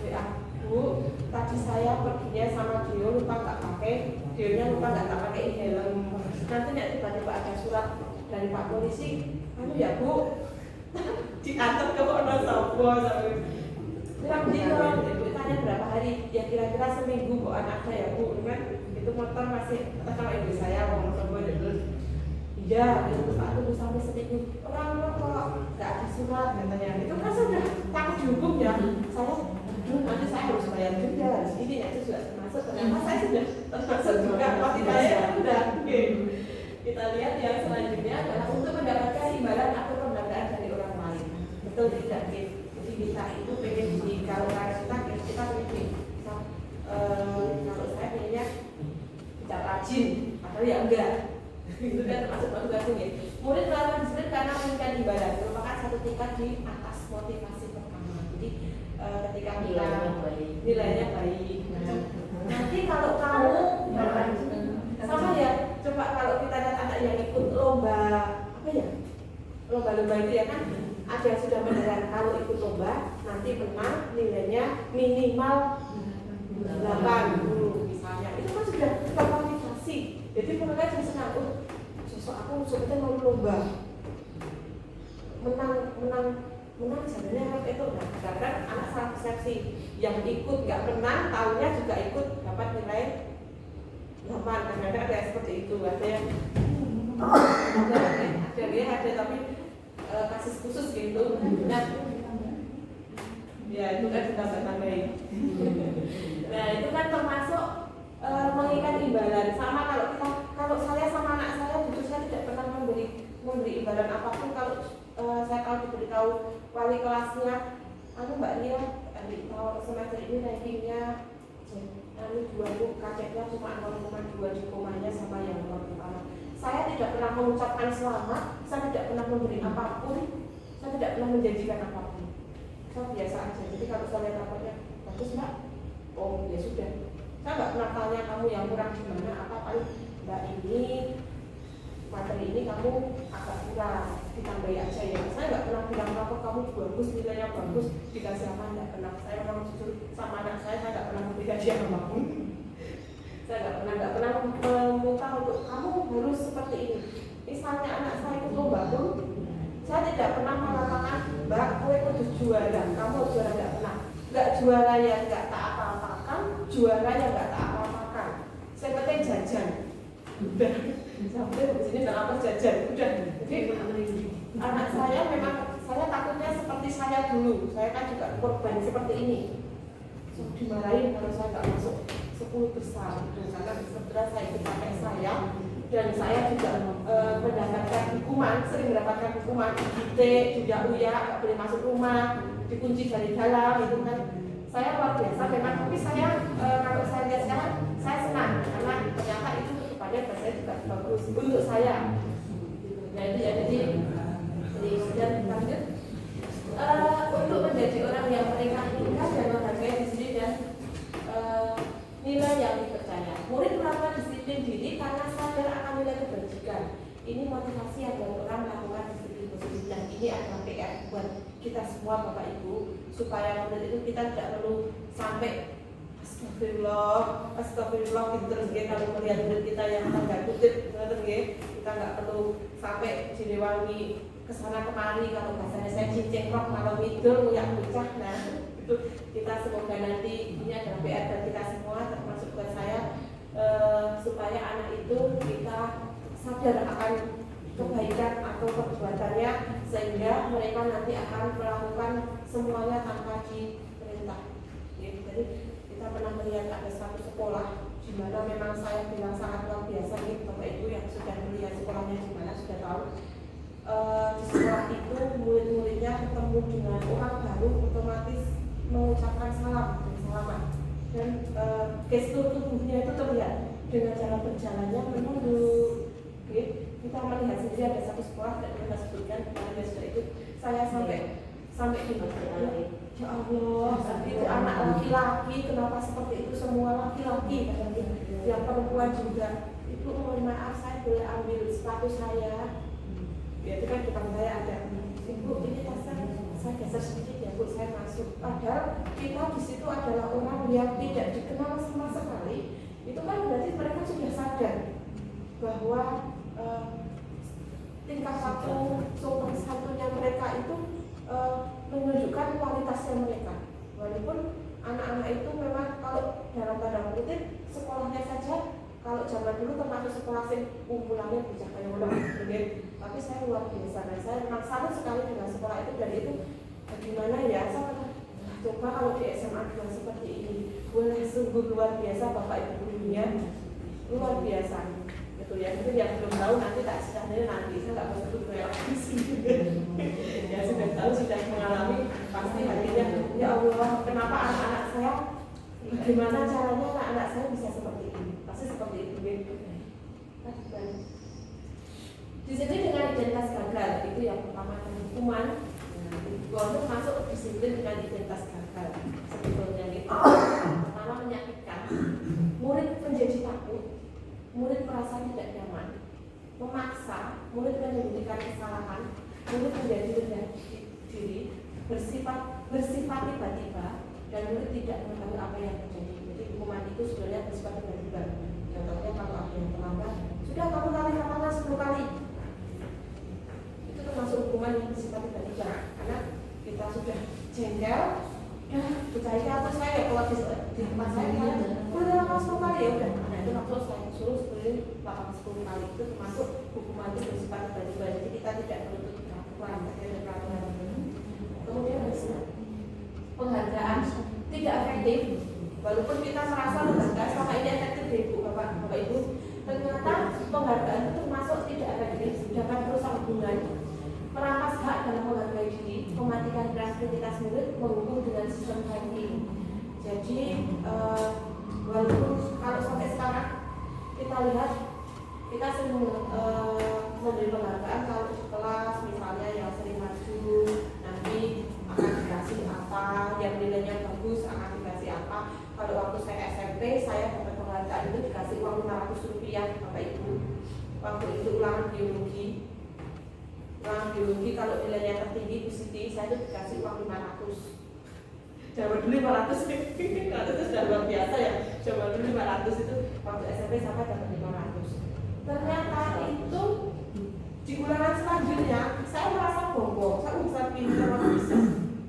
WA, Bu, tadi saya perginya sama Dio lupa nggak pakai, Dionya lupa nggak pakai helm. Nanti tiba-tiba ada surat dari Pak Polisi, anu ya Bu, diantar ke Wonosobo. Bilang gitu, ibu tanya berapa hari, ya kira-kira seminggu kok anaknya ya Bu, kan itu motor masih, kalau ibu saya Wonosobo terus. Iya, itu Pak tunggu sampai seminggu. Orang kok nggak ada surat katanya. Itu kan sudah takut dihukum ya. Saya, nanti saya harus bayar juga. Ini ya itu sudah termasuk. Ternyata saya sudah termasuk juga. Motivasi saya sudah. Kita lihat yang selanjutnya adalah untuk mendapatkan imbalan atau penghargaan dari orang lain. Betul tidak, Gitu. Jadi kita itu pengen kalau kita pengen kalau saya pengennya tidak rajin atau ya enggak. Itu kan termasuk motivasinya. Murid melakukan disiplin karena menginginkan ibadah merupakan satu tingkat di atas motivasi pertama. Jadi ketika kita nilainya baik. Nanti kalau kamu sama ya, coba kalau kita lihat anak yang ikut lomba lomba itu ya kan, ada yang sudah mendengar kalau ikut lomba nanti menang nilainya minimal 8 misalnya. Itu kan sudah termotivasi. Jadi mereka jadi senang, sosok aku sebetulnya mau lomba menang sebenarnya itu. Nah, kadang anak salah persepsi, yang ikut nggak menang, tahunya juga ikut dapat nilai 8. Kadang-kadang ada seperti itu, ada yang ada tapi kasus khusus gitu. Nah, ya itu kan sudah tambahin. Nah itu kan termasuk mengikat imbalan. Sama kalau saya sama anak saya, justru saya tidak pernah memberi imbalan apapun. Kalau diberitahu wali kelasnya, Mbak Ria, kalau semester ini rankingnya 20 KC-nya cuma 0,2 di komanya sama yang nomor pertama. Saya tidak pernah mengucapkan selamat, saya tidak pernah memberi apapun, saya tidak pernah menjanjikan apapun. Saya biasa aja. Jadi kalau saya lihat raportnya bagus Mbak, oh ya sudah. Saya Saya nggak pernah tanya kamu yang kurang di mana, apa paling mbak ini materi ini kamu agak kurang, ditambahi aja ya. Saya nggak pernah bilang apa kamu bagus, nilainya bagus, dikasih apa, nggak pernah. Saya memang jujur sama anak saya nggak pernah memberikan dia apapun. Saya nggak pernah meminta untuk kamu harus seperti ini. Misalnya anak saya itu lomba pun, saya tidak pernah mengatakan mbak, kowe kudu juara, kamu juara, nggak pernah. Nggak juara yang nggak tak apa-apakan, juara yang nggak tak apa-apakan. Saya penting jajan. Udah, sampai di sini dalam apa jajan. Udah, jadi anak saya memang saya takutnya seperti saya dulu. Saya kan juga korban seperti ini. So, dimarahin kalau saya nggak masuk 10 besar gitu. Karena setelah saya ikut pakai saya dan saya juga mendapatkan hukuman, sering mendapatkan hukuman, didik, juga uya, nggak boleh masuk rumah, dikunci dari dalam, itu kan. Saya luar biasa memang, tapi saya kalau saya lihat sekarang, saya senang karena ternyata itu kedepannya saya juga bagus untuk saya. Nah itu ya, jadi kemudian lanjut untuk menjadi orang yang mereka inginkan dan menghargai diri dan nilai yang dipercaya. Murid melakukan disiplin diri karena sadar akan nilai kebajikan. Ini motivasi agar orang melakukan disiplin positif, dan ini adalah PR buat kita semua Bapak Ibu, supaya murid itu kita tidak perlu sampai astagfirullah gitu terus ya. Kalau melihat murid kita yang tanda kutip kita nggak perlu sampai direwangi kesana kemari. Kalau bahasanya saya cincin rok kalau midul yang bocah. Nah itu kita semoga nanti ini adalah PR dan kita semua termasuk buat saya, supaya anak itu kita sadar akan kebaikan atau perbuatannya, sehingga mereka nanti akan melakukan semuanya tanpa diperintah. Jadi kita pernah melihat ada satu sekolah di mana memang saya bilang sangat luar biasa nih Bapak Ibu yang sudah melihat sekolahnya di mana sudah tahu. Di sekolah itu murid-muridnya ketemu dengan orang baru otomatis mengucapkan salam dan salaman, dan gestur tubuhnya itu terlihat dengan cara berjalannya menunduk. Kita melihat sendiri ada satu sekolah dan kita sebutkan kemarin sudah itu saya sampai di ya Allah, itu anak laki-laki kenapa seperti itu, semua laki-laki yang perempuan juga. Itu mohon maaf, saya boleh ambil sepatu saya. Ya itu kan depan saya ada, ibu ini tasnya saya geser sedikit ya bu, saya masuk. Padahal kita di situ adalah orang yang tidak dikenal sama sekali. Itu kan berarti mereka sudah sadar bahwa tingkah laku sopan santunnya mereka itu menunjukkan kualitasnya mereka. Walaupun anak-anak itu memang kalau dalam tanda kutip sekolahnya saja, kalau zaman dulu termasuk sekolah sing kumpulannya bocah kayak orang, tapi saya luar biasa dan saya memang salut sekali dengan sekolah itu. Dan itu bagaimana ya, saya kata, coba kalau di SMA juga seperti ini, boleh sungguh luar biasa Bapak Ibu gurunya, luar biasa. Gitu ya, mungkin yang belum tahu nanti tak sebenarnya nanti saya nggak mau sebut lagi sih. Ya sudah tahu, sudah mengalami, pasti hatinya ya Allah, kenapa anak-anak saya, bagaimana caranya anak-anak saya bisa seperti ini, pasti seperti itu. Di sini dengan identitas gagal itu yang pertama, hukuman. Untuk masuk disiplin dengan identitas gagal sebetulnya itu pertama menyakitkan, murid menjadi takut, murid merasa tidak nyaman, memaksa, murid menyembunyikan kesalahan, murid menjadi rendah diri, bersifat tiba-tiba, dan murid tidak mengetahui apa yang terjadi. Jadi hukuman itu sebenarnya bersifat tiba-tiba. Contohnya kalau ada yang terlambat, sudah kamu tarik nafas 10 kali. Itu termasuk hukuman yang bersifat tiba-tiba, karena kita sudah jengkel, ya percaya atau saya kalau di tempat saya udah nafas 10 kali ya udah. Nah itu maksud saya suruh sebenarnya 10 kali itu termasuk hukuman itu bersifat tiba-tiba. Jadi kita tidak menuntut peraturan. Kemudian penghargaan tidak efektif, walaupun kita merasa lembaga selama ini efektif ya Ibu, Bapak Ibu, ternyata penghargaan itu termasuk tidak efektif, dapat merusak hubungan, merampas hak dalam menghargai diri, mematikan kreativitas murid, menghukum dengan sistem ranking. Jadi walaupun kalau sampai sekarang kita lihat kita sering memberi penghargaan kalau di kelas misalnya yang sering maju nanti akan dikasih apa, yang nilainya bagus akan dikasih apa. Kalau waktu saya SMP saya saat itu dikasih uang Rp500 Bapak Ibu. Waktu itu ulangan biologi kalau nilainya tertinggi Bu Siti, saya itu dikasih uang 500. Zaman dulu 500 kalau itu sudah luar biasa ya. Zaman dulu 500 itu waktu SMP sampai dapat 500. Ternyata itu di ulangan selanjutnya saya merasa bombong, saya bisa pintar bisa.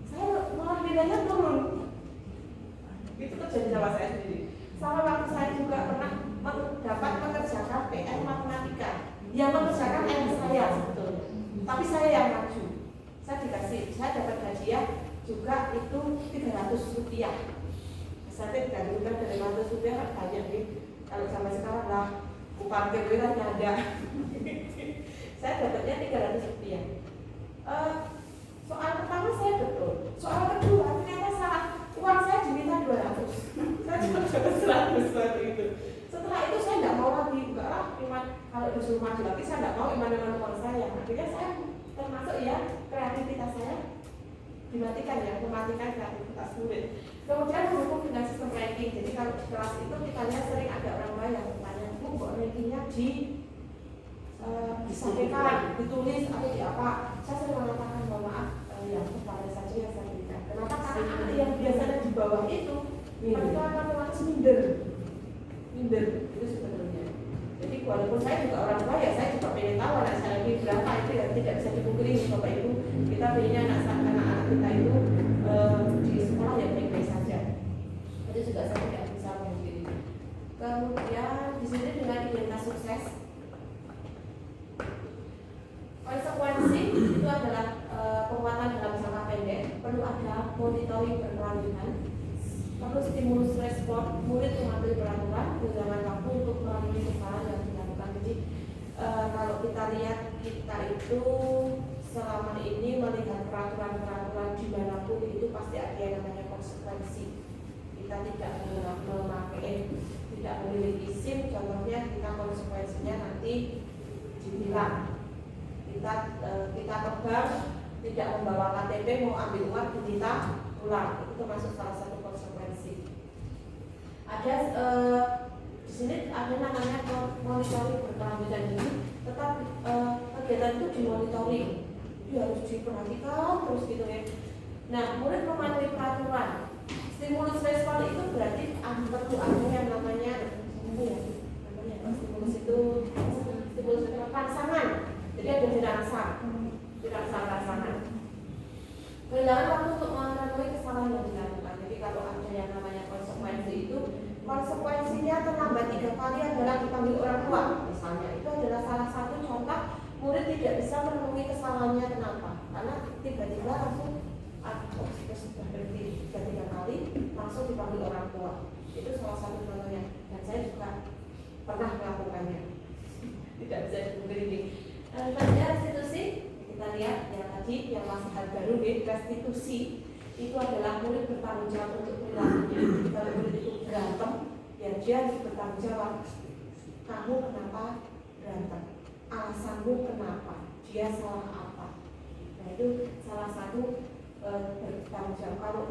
Saya malah nilainya turun. Itu terjadi sama saya sendiri. Sama waktu saya juga pernah dapat mengerjakan PR matematika. Yang mengerjakan ayah saya sebetulnya, tapi saya yang maju. Saya dapat hadiah juga itu Rp300. Sampai digabungkan dari Rp500 kan banyak nih. Kalau sampai sekarang lah parkir wilayahnya ada. Saya dapatnya Rp300. Soal pertama saya betul. Soal kedua ternyata salah. Uang saya diminta 200. Saya cuma dapat 100 waktu itu. Setelah itu saya tidak mau lagi, enggak lah, kalau disuruh maju lagi saya tidak mau iman-iman uang saya. Akhirnya saya termasuk ya kreativitas saya dimatikan ya, mematikan kreativitas murid. Kemudian berhubung dengan sistem ranking. Jadi kalau di kelas itu kita lihat sering ada orang lain yang bertanya, Bu, kok rankingnya disampaikan, ditulis atau di apa? Saya sering mengatakan mohon maaf, yang kepada saja yang saya berikan. Kenapa? Karena anak yang biasanya di bawah itu mereka akan otomatis minder itu sebenarnya. Jadi walaupun saya juga orang tua ya, saya juga pengen tahu anak saya lagi berapa, itu ya tidak bisa dipungkiri Bapak Ibu. Kita pengennya anak-anak kita itu di sekolah ya baik-baik saja. Itu juga saya tidak bisa memungkiri. Kemudian di sini dengan identitas sukses, konsekuensi itu adalah penguatan dalam jangka pendek, perlu ada monitoring berkelanjutan, perlu stimulus respon, murid mematuhi peraturan, tunjangan waktu untuk melalui kesalahan yang dilakukan. Jadi kalau kita lihat kita itu selama ini melihat peraturan-peraturan dimanapun itu pasti ada yang namanya konsekuensi. Kita tidak memakai, tidak memiliki SIM, contohnya kita konsekuensinya nanti ditilang. Kita terbang tidak membawa KTP, mau ambil uang kita pulang, itu termasuk salah satu konsekuensi. Ada di sini ada namanya monitoring berkelanjutan. Ini tetap kegiatan itu dimonitoring, itu harus diperhatikan terus gitu ya. Nah, murid mematuhi peraturan, stimulus respon itu berarti perlu ada yang namanya stimulus itu stimulus rangsangan. Jadi ada dirangsang rangsangan. Kehilangan waktu untuk memenuhi kesalahan yang dilakukan. Jadi kalau ada yang namanya konsekuensi itu, konsekuensinya terlambat 3 kali adalah dipanggil orang tua. Misalnya itu adalah salah satu contoh murid tidak bisa memenuhi kesalahannya. Kenapa? Karena tiba-tiba langsung sudah berhenti 3 kali langsung dipanggil orang tua. Itu salah satu contohnya. Dan saya juga pernah melakukannya. Tidak bisa dipungkiri. Pada restitusi kita lihat yang tadi yang masih hal baru di restitusi itu adalah murid bertanggung jawab untuk perilakunya. Jadi kalau murid itu berantem, ya dia harus bertanggung jawab. Kamu kenapa berantem? Alasanmu kenapa? Dia salah apa? Nah itu salah satu bertanggung jawab. Kalau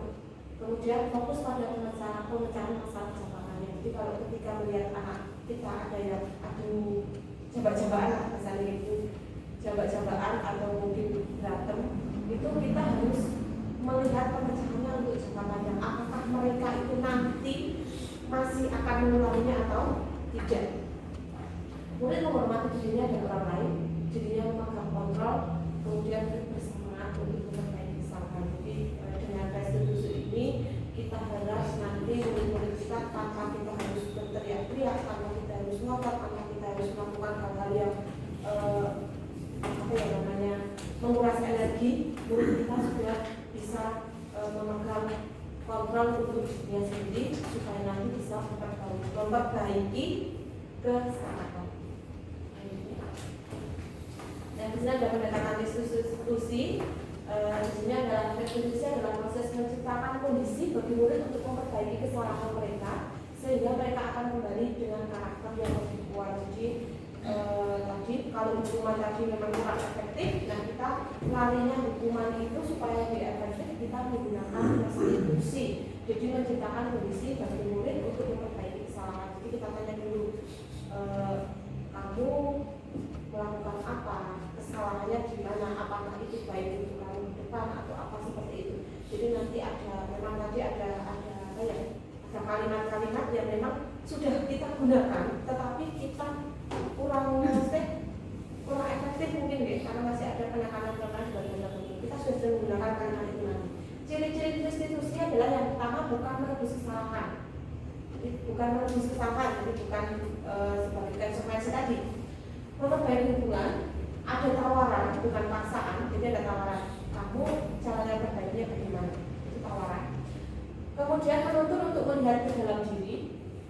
kemudian fokus pada pemecahan masalah jabatan. Jadi kalau ketika melihat anak kita ada yang jabak-jabakan misalnya itu jabak-jabakan atau mungkin berantem, itu kita harus melihat pemecahannya untuk jangka panjang. Apakah mereka itu nanti masih akan mengulanginya atau tidak? Murid menghormati dirinya dan orang lain, dirinya memegang kontrol, kemudian bersemangat untuk memperbaiki kesalahan. Jadi dengan restitusi ini kita harap nanti murid-murid kita tanpa kita harus berteriak-teriak, tanpa kita harus ngotot, tanpa kita harus melakukan hal-hal yang menguras energi, murid kita sudah bisa memegang kontrol untuk dirinya sendiri supaya nanti bisa memperbaiki kesalahan. Dan di sini ada pendekatan restitusi. Di sini adalah restitusi adalah proses menciptakan kondisi bagi murid untuk memperbaiki kesalahan mereka sehingga mereka akan kembali dengan karakter yang lebih kuat. Jadi tadi kalau hukuman tadi memang kurang efektif, nah kita larinya hukuman itu supaya lebih efektif kita menggunakan restitusi. Jadi menciptakan kondisi bagi murid untuk memperbaiki kesalahan. Jadi kita tanya gunakan, tetapi kita kurang efektif mungkin deh, karena masih ada penekanan sebagai tertentu. Kita sudah sering menggunakan kalimat itu nanti. Ciri-ciri restitusi adalah yang pertama bukan menebus kesalahan. Jadi bukan menebus kesalahan, jadi bukan sebagai konsekuensi tadi. Memperbaiki hubungan, ada tawaran, bukan paksaan. Jadi ada tawaran. Kamu caranya perbaikinya bagaimana? Itu tawaran. Kemudian menuntut untuk melihat ke dalam diri,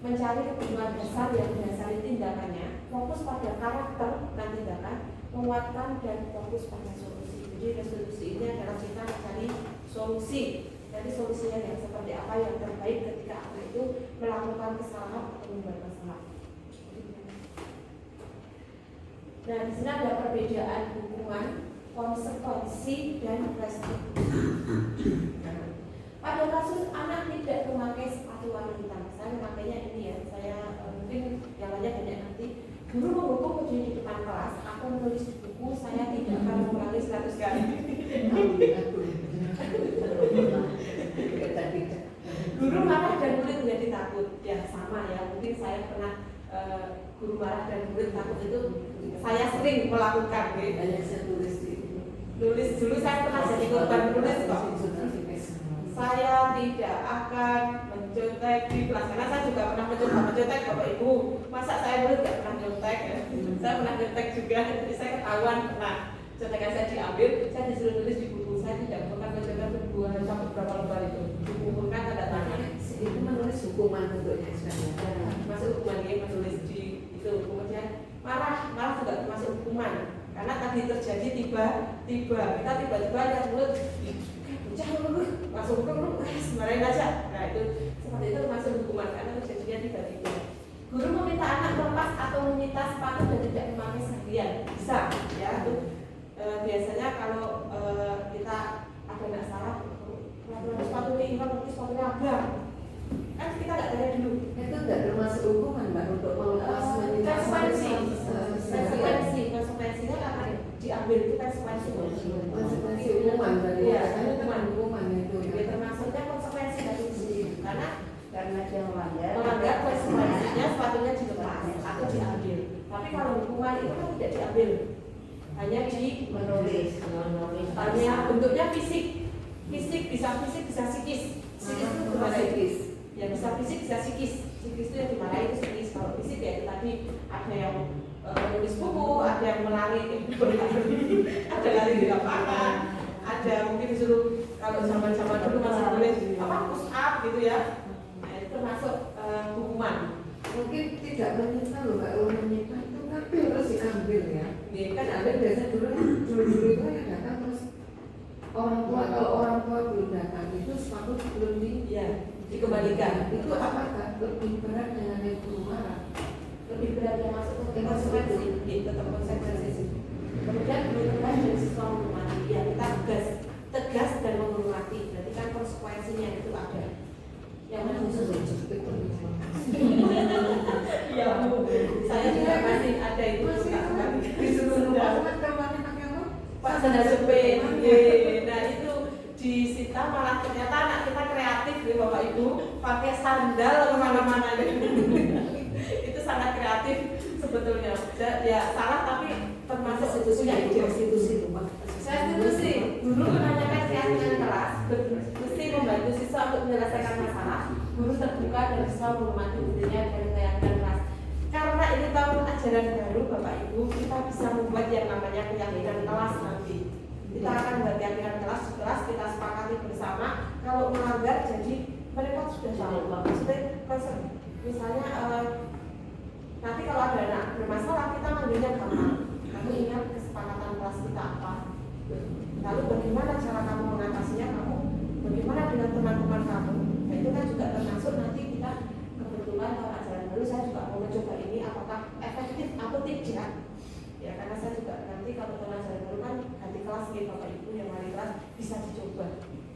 mencari kebutuhan dasar yang mendasari tindakannya, fokus pada karakter dan tindakan, menguatkan dan fokus pada solusi. Jadi restitusi ini adalah kita mencari solusi. Jadi solusinya yang seperti apa yang terbaik ketika anak itu melakukan kesalahan atau membuat masalah. Nah, di sini ada perbedaan hukuman, konsekuensi dan restitusi. Pada kasus anak tidak memakai sepatu warna hitam, saya memakainya ini ya. Saya mungkin yang lainnya banyak nanti. Guru menghukum berdiri di depan kelas, aku menulis di buku, saya tidak akan mengulangi 100 kali. Guru marah dan murid menjadi takut. Ya sama ya, mungkin saya pernah guru marah dan murid takut itu saya sering melakukan. Nulis dulu saya pernah jadi korban nulis kok. Saya tidak akan mencontek di kelas, karena saya juga pernah mencoba mencontek Bapak Ibu. Masa saya dulu tidak pernah mencontek ya? Saya pernah mencontek juga, jadi saya ketahuan pernah. Contekan saya diambil, saya disuruh tulis di buku. Saya tidak pernah mencontek berdua sampai berapa lembar itu. Dikumpulkan tanda tangan. Itu menulis hukuman bentuknya sebenarnya. Masuk hukuman dia menulis di itu. Kemudian marah juga termasuk hukuman. Karena tadi terjadi tiba-tiba lihat mulut. Masuk hukum marahin aja. Nah itu seperti itu masuk hukuman karena terjadinya tiba-tiba. Guru meminta anak melepas atau menyita sepatu dan tidak memakai seharian bisa ya. Itu biasanya kalau kita ada nggak salah sepatunya hilang, sepatunya abang kan kita nggak tanya dulu. Itu nggak termasuk hukuman Mbak untuk melepas menyita konsekuensinya akan diambil itu konsekuensi hukuman tadi ya. Hukuman itu ya termasuknya konsekuensi dari sendiri karena dia melanggar konsekuensinya sepatunya dilepas atau diambil. Tapi kalau hukuman itu kan tidak diambil, hanya menulis hanya bentuknya fisik bisa psikis itu psikis ya, bisa fisik bisa psikis itu yang dimarahi itu psikis. Kalau fisik ya itu tadi ada yang menulis buku, ada yang ada lari di lapangan, ada mungkin disuruh kalau zaman dulu masih boleh push up gitu ya. Nah itu termasuk hukuman. Mungkin tidak menyita loh Mbak, menyita itu kan terus diambil ya. Kan ada biasa dulu itu yang datang terus orang tua, kalau orang tua belum datang itu sepatu belum dikembalikan. Itu apakah lebih berat dengan yang guru marah? Lebih berat yang masuk ke konsekuensi, tetap konsekuensi. Kemudian guru tegas dan siswa menghormati. Ya kita tegas dan menghormati. Berarti kan konsekuensinya itu ada. Yang mana khusus ya Bu, saya juga masih ada itu disuruh Pak Sandal Sepin. Nah itu disita malah ternyata anak kita kreatif nih Bapak Ibu, pakai sandal kemana-mana. Itu sangat kreatif sebetulnya. Ya salah tapi termasuk punya ide. Saya institusi guru menanyakan keyakinan kelas, mesti membantu siswa untuk menyelesaikan masalah. Guru terbuka dan siswa menghormati budinya dan keyakinan kelas. Karena ini tahun ajaran baru Bapak Ibu, kita bisa membuat yang namanya keyakinan kelas nanti. Kita akan membuat keyakinan kelas, kita sepakati bersama. Kalau melanggar jadi mereka sudah tahu. Maksudnya misalnya nanti kalau ada anak bermasalah kita manggilnya gampang. Kamu ingat kesepakatan kelas kita apa? Lalu bagaimana cara kamu mengatasinya? Bagaimana dengan teman-teman kamu? Nah itu kan juga termasuk nanti kita kebetulan kalau ajaran baru saya juga mau mencoba ini apakah efektif atau tidak. Ya karena saya juga nanti kalau teman ajaran baru kan ganti kelas nih Bapak Ibu yang wali kelas bisa dicoba.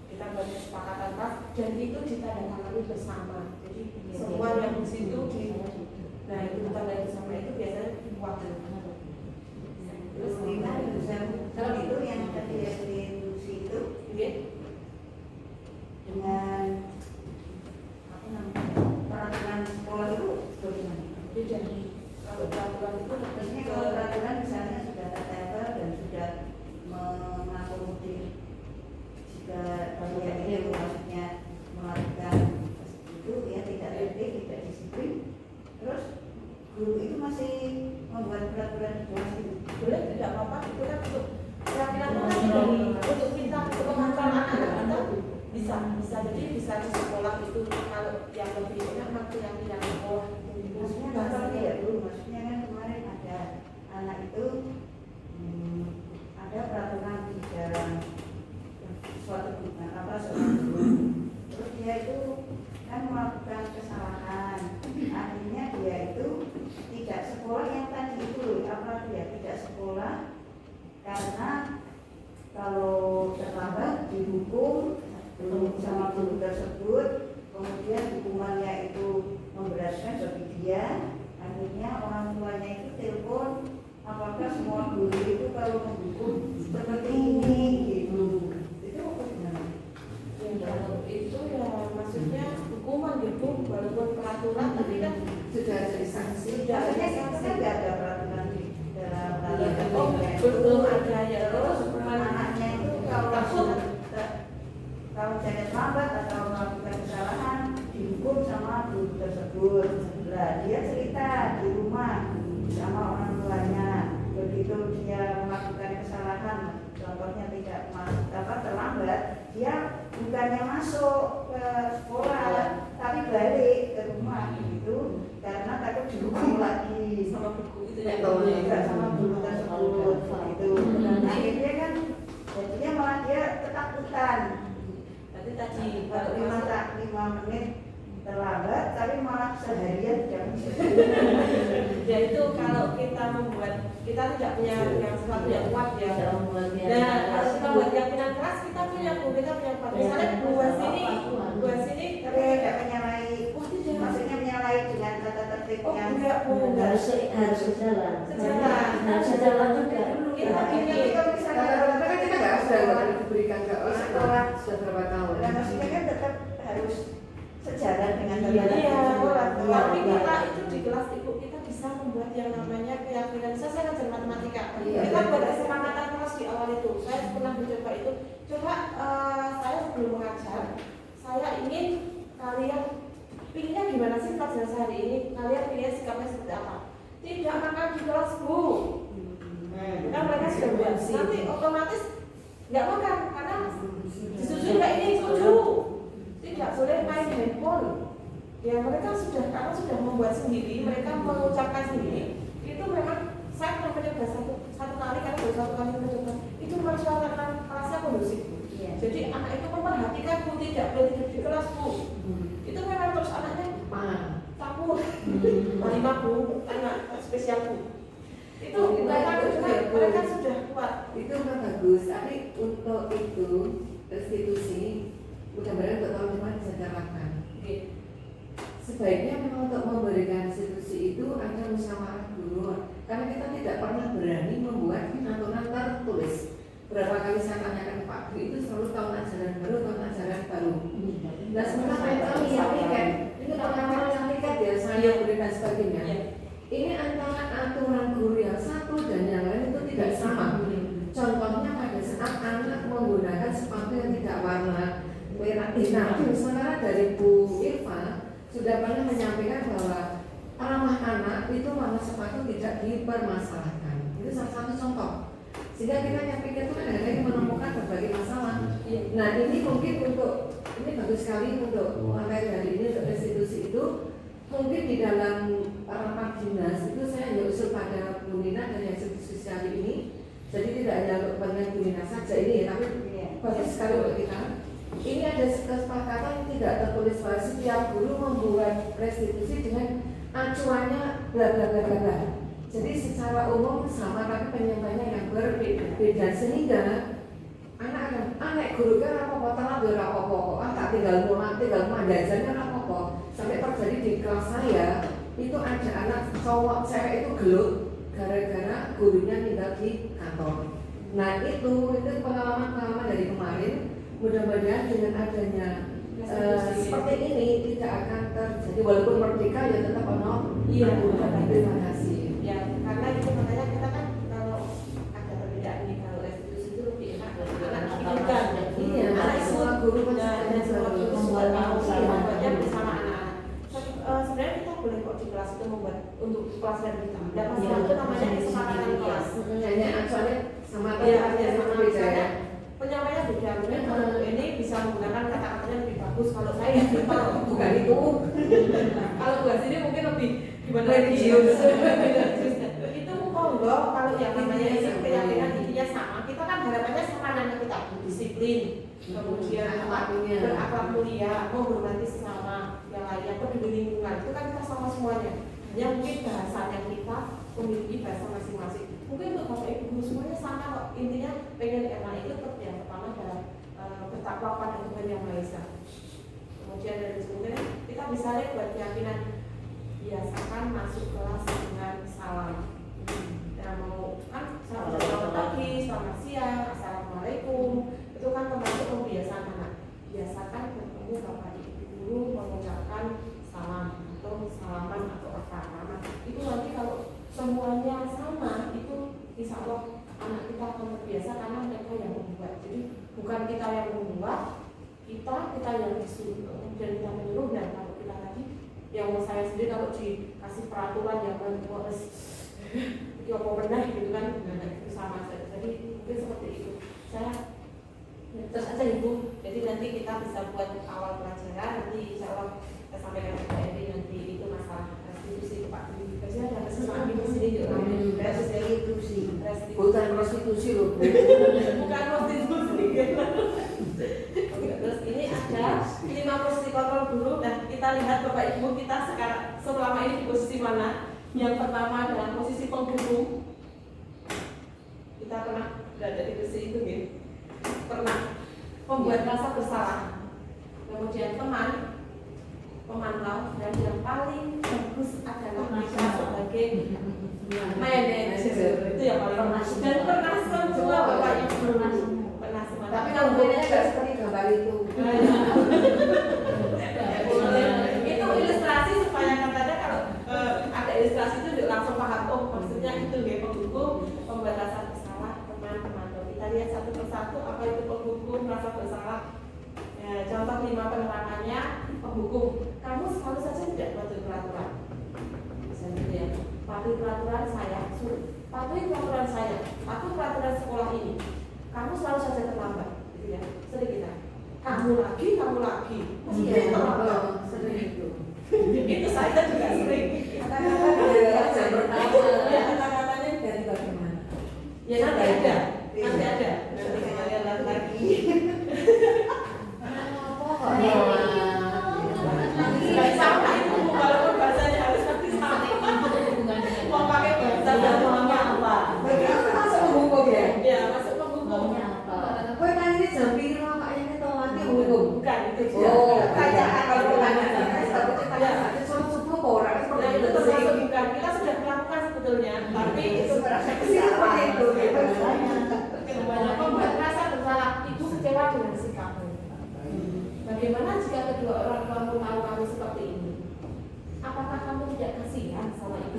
Kita buat kesepakatan kelas dan itu ditandatangani bersama. Jadi semua yang di situ nah itu tanda bersama itu biasanya dibuat. Terus kita bisa kalau itu yang tadi restitusi itu dengan apa namanya peraturan sekolah itu bagaimana? guru itu masih membuat peraturan di kelas itu? Boleh, tidak apa-apa. Itu kan untuk keyakinan kan dari untuk kita untuk mengontrol anak-anak kita bisa jadi bisa di sekolah itu kalau yang lebih enak mah keyakinan sekolah. Maksudnya nggak seperti ya dulu, maksudnya kan kemarin ada anak itu ada peraturan di dalam suatu guru, terus dia itu kan melakukan kesalahan, akhirnya dia itu tidak sekolah yang tadi itu, apa dia tidak sekolah karena kalau terlambat dihukum sama guru tersebut, kemudian hukumannya itu memberatkan bagi dia. Akhirnya orang tuanya itu telepon, apakah semua guru itu kalau menghukum seperti ini gitu. Itu bagaimana? Ya, kalau itu ya maksudnya hukuman gitu, walaupun peraturan tapi kan Sudah ada sanksi. Biasanya itu kan nggak ada peraturan di dalam belum ada ya. Terus anaknya itu kalau jangan lambat atau melakukan kesalahan dihukum sama guru tersebut. Lah dia cerita di rumah sama orang tuanya, begitu dia melakukan kesalahan, contohnya tidak terlambat, dia bukannya masuk ke sekolah tapi balik ke rumah gitu karena takut dihukum lagi Sama buku itu ya, ya. tidak sama guru tersebut gitu. Akhirnya kan jadinya malah dia ketakutan. Berarti tadi Kalau 5 menit terlambat, tapi malah seharian jam ya itu kalau kita membuat kita tidak punya yang sesuatu yang kuat ya. Nah kalau kita buat keyakinan keras kita punya kuat. Misalnya buat sini tapi tidak menyalahi, maksudnya menyalahi dengan tata tertib yang harus sejalan juga. Kita Tapi kalau misalnya Rata-rata kan kita nggak sudah diberikan ke sekolah sudah berapa tahun. dan maksudnya kan tetap harus sejalan dengan tata Iya, tertib sekolah. tapi kita itu di kelas ibu kita bisa membuat yang namanya keyakinan. Saya ngajar matematika. Iya. Kita buat kesepakatan kelas di awal itu. Saya pernah mencoba itu. Coba saya sebelum mengajar, saya ingin kalian pinginnya gimana sih pelajaran sehari ini? Kalian pilih sikapnya seperti apa? Tidak makan di kelas bu. Kan mereka sudah buat. Nanti otomatis nggak makan karena disetujui nggak ini setuju. Tidak boleh main handphone. Ya mereka sudah karena sudah membuat sendiri, mereka mengucapkan sendiri. Itu memang saya pernah mencoba satu kali karena baru satu kali mencoba. Itu memang suasana kelasnya kondusif. Iya. Jadi anak itu memperhatikan bu tidak boleh tidur di kelas bu. Itu memang terus anaknya takut. Lima bu, anak spesial bu. Itu mereka sudah kuat. Itu memang bagus, tapi untuk itu restitusi mudah-mudahan untuk tahun depan bisa dilakukan. Sebaiknya memang untuk memberikan restitusi itu ada musyawarah guru, karena kita tidak pernah berani membuat aturan tertulis. Berapa kali saya tanyakan ke Pak Dwi itu selalu tahun ajaran baru. Nah sementara kami yang tiket, itu pengalaman yang tiket ya saya berikan sebagainya. Ini antara aturan guru yang satu dan yang lain itu tidak sama. Contohnya pada saat anak menggunakan sepatu yang tidak warna merah hitam, sementara dari Bu Irfa sudah pernah menyampaikan bahwa ramah anak itu warna sepatu tidak dipermasalahkan. Itu salah satu contoh. Sehingga kita yang pikir itu kadang-kadang menemukan berbagai masalah. Nah ini mungkin ini bagus sekali untuk materi hari ini untuk restitusi itu. Mungkin di dalam rapat dinas itu saya hanya usul pada Bu Nina dan yang diskusi hari ini. Jadi tidak hanya untuk kepentingan Bu Nina saja ini, tapi bagus sekali untuk kita. Ini ada kesepakatan yang tidak tertulis bahwa setiap guru membuat restitusi dengan acuannya bla bla bla bla bla. Jadi secara umum sama tapi penyampaiannya yang berbeda sehingga anak guru kan apa-apa telat apa-apa tak tinggal mandajannya apa-apa sampai terjadi di kelas saya itu ada anak cowok cewek itu gelut gara-gara gurunya tinggal di kantor. Nah itu pengalaman dari kemarin. Mudah-mudahan dengan adanya seperti ini tidak akan terjadi walaupun merdeka ya tetap terima kasih. Ya karena itu makanya kita kan kalau ada perbedaan nih kalau restitusi itu lebih enak anak didikan. Iya, Anak semua guru dan semua guru sudah tahu sama membuatnya bersama anak-anak. Sebenarnya kita boleh kok di kelas itu membuat untuk pelajaran kita. Dan masalah itu namanya kesepakatan kelas. Hanya acuannya sama Iya, tempatnya sama beda ya. penyampaian beda. Mungkin kalau ini bisa menggunakan kata-katanya lebih bagus. Kalau saya ya kalau Bukan itu. kalau buat sini mungkin lebih gimana lagi? Itu monggo kalau yang namanya ini keyakinan intinya sama. Kita kan harapannya sama anak kita disiplin, kemudian berakhlak mulia, menghormati sesama yang lainnya, peduli lingkungan. Itu kan kita sama semuanya. Hanya mungkin bahasanya kita memiliki bahasa masing-masing. Mungkin untuk bapak ibu guru semuanya sama kok. Intinya pengen anak itu yang pertama adalah bertakwa pada Tuhan Yang Maha Esa. Kemudian dari sebelumnya kita bisa lihat buat keyakinan biasakan masuk kelas dengan salam. Nah mau kan selamat pagi, selamat siang, assalamualaikum. Itu kan termasuk kebiasaan anak. Biasakan bertemu bapak ibu guru mengucapkan salam atau salaman atau apa. Itu nanti kalau semuanya sama itu insya Allah anak kita akan terbiasa karena mereka yang membuat. Jadi bukan kita yang membuat, kita yang disuruh dan kita menyuruh. Dan kalau kita tadi yang mau saya sendiri kalau dikasih peraturan yang harus ya mau pernah gitu kan itu sama saja. Jadi mungkin seperti itu. Saya terus aja ibu. Jadi nanti kita bisa buat awal pelajaran. Nanti insya Allah kita sampaikan ke Edi nanti itu masalah restitusi Pak. Biasanya ada sesuatu di sini juga. Restitusi. Bukan prostitusi loh. Bukan prostitusi. Terus ini ada 5 posisi kontrol dulu. Dan kita lihat Bapak Ibu kita sekarang selama ini di posisi mana. Yang pertama adalah posisi penghubung. Kita pernah berada di posisi itu gitu. Pernah membuat rasa bersalah. Kemudian teman, pemantau, dan yang paling bagus adalah kita sebagai manajer. Itu yang paling bagus. Dan pernah semua Bapak Ibu. Pernah semua. Tapi kalau bedanya nggak seperti gambar itu. Itu ilustrasi supaya katanya kalau ada ilustrasi itu langsung paham. Oh maksudnya itu ya penghubung, pembuat rasa bersalah, teman-teman. Kita lihat satu persatu apa itu penghubung rasa bersalah. Ya, contoh 5 penerangannya penghukum. Kamu selalu saja tidak patuhi peraturan. Misalnya ya, patuhi peraturan saya, patuhi peraturan saya, patuhi peraturan sekolah ini. Kamu selalu saja terlambat, gitu ya. Sering kita. Kamu lagi. Mesti terlambat. Sering itu. Itu saya juga sering. Kata-katanya dari bagaimana? Ya nanti ada. Nanti kalian lihat lagi. Sama itu walaupun bahasanya harus nanti sama. Mau pakai bahasa Maunya apa? Bagaimana masuk menghukum ya? Ya masuk penghubung. Maunya apa? Kue kan ini jam biru kayaknya itu nanti menghukum. Bukan itu. Oh, Pertanyaan kalau pertanyaan. pertanyaan suruh orang Nah itu termasuk bukan. Kita sudah melakukan sebetulnya, tapi itu seperti itu. kebanyakan membuat rasa bersalah. Ibu kecewa dengan sikapmu. Bagaimana jika kedua orang tuamu tahu kamu seperti ini? Apakah kamu tidak kasihan sama ibu?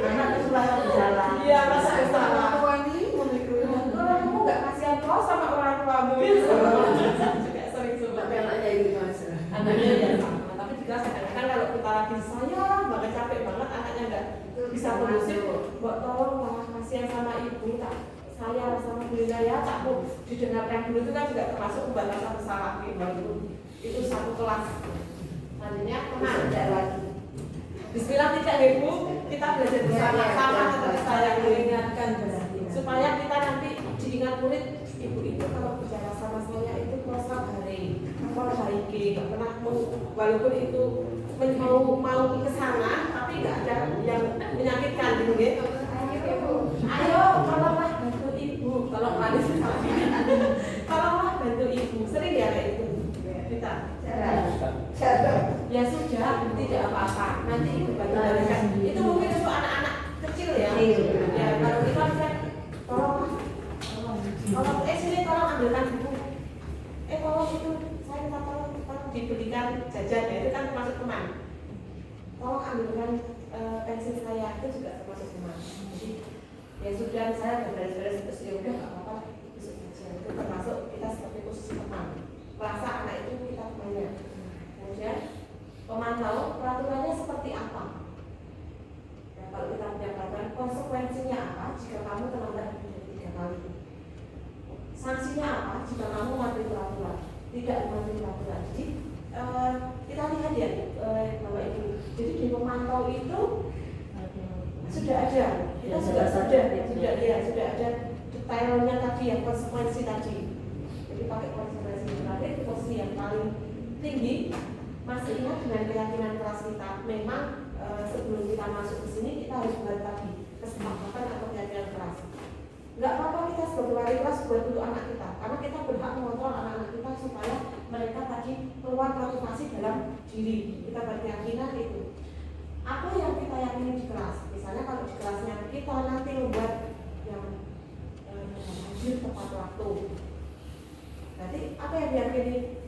Anak itu rasa bersalah. Iya, rasa bersalah. Orang Kamu nggak kasihan kau sama orang tuamu? Juga sering tapi seperti anaknya itu mas. anaknya ya sama. Tapi juga kadang-kadang kalau kita lagi sayang banget, capek banget, anaknya nggak bisa kondusif, buat tolong lah kasihan sama ibu, tak saya sama bunda ya, tak mau didengarkan dulu. Itu kan juga termasuk pembatasan bersalah gitu. Itu satu kelas. Selanjutnya teman lagi. Bismillah tidak ibu, kita belajar bersama-sama tentang sayang mengingatkan berarti. Supaya kita nanti diingat murid, ibu itu kalau bicara sama saya itu merasa hari, baik, nggak pernah mau, walaupun itu mau ke sana, tapi nggak ada yang menyakitkan gitu ya. Ayo, tolonglah bantu ibu, tolong manis tolonglah bantu ibu, sering ya kayak itu. Kita ya sudah, tidak apa-apa. Nanti ibu bantu-bantukan. Itu mungkin untuk anak-anak kecil ya. Ya kalau kita bisa tolong, sini tolong ambilkan buku. Tolong itu saya minta tolong dibelikan jajan ya, itu kan termasuk teman. Tolong ambilkan pensil saya, itu juga termasuk teman. Jadi ya sudah saya beres-beres terus ya udah nggak apa-apa, besok saja. Itu termasuk kita seperti posisi teman. Merasa anak itu kita temannya. Kemudian pemantau peraturannya seperti apa. Ya, kalau kita punya peraturan, konsekuensinya apa jika kamu terlambat lebih dari 3 kali. Sanksinya apa jika kamu mematuhi peraturan, tidak mematuhi peraturan. Jadi kita lihat ya Bapak Ibu. Jadi di pemantau itu sudah ada, kita sudah ada detailnya tadi yang konsekuensi tadi. Jadi pakai konsekuensi terakhir posisi yang paling tinggi. Masih ingat dengan keyakinan kelas kita, memang sebelum kita masuk ke sini kita harus buat tadi kesepakatan atau keyakinan kelas. Nggak apa-apa kita sebagai wali kelas buat untuk anak kita, karena kita berhak mengontrol anak-anak kita supaya mereka tadi keluar motivasi dalam diri. Kita berkeyakinan itu. Apa yang kita yakini di kelas? Misalnya kalau di kelasnya kita nanti membuat yang hadir tepat waktu. Jadi apa yang diyakini?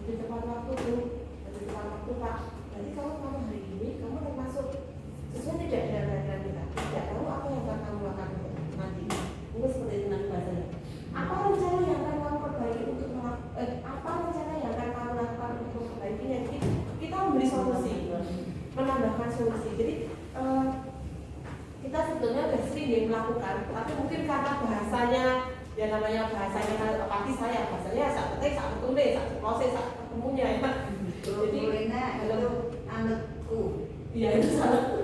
Hadir tepat waktu itu, hadir tepat waktu Pak. Jadi kalau kamu hari ini kamu termasuk sesuai tidak dengan keyakinan kita. Tidak tahu apa yang akan kamu lakukan nanti. Mungkin seperti itu nanti bahasanya. Apa rencana yang akan kamu perbaiki untuk apa rencana yang akan kamu lakukan untuk memperbaikinya? Jadi kita memberi solusi, menambahkan solusi. Jadi kita sebetulnya sudah sering melakukan, tapi mungkin karena bahasanya, ya namanya bahasanya pasti saya bahasanya saat ketik, saat ketulis, saat proses, saat ketemunya ya. Jadi itu anakku. Iya itu salah.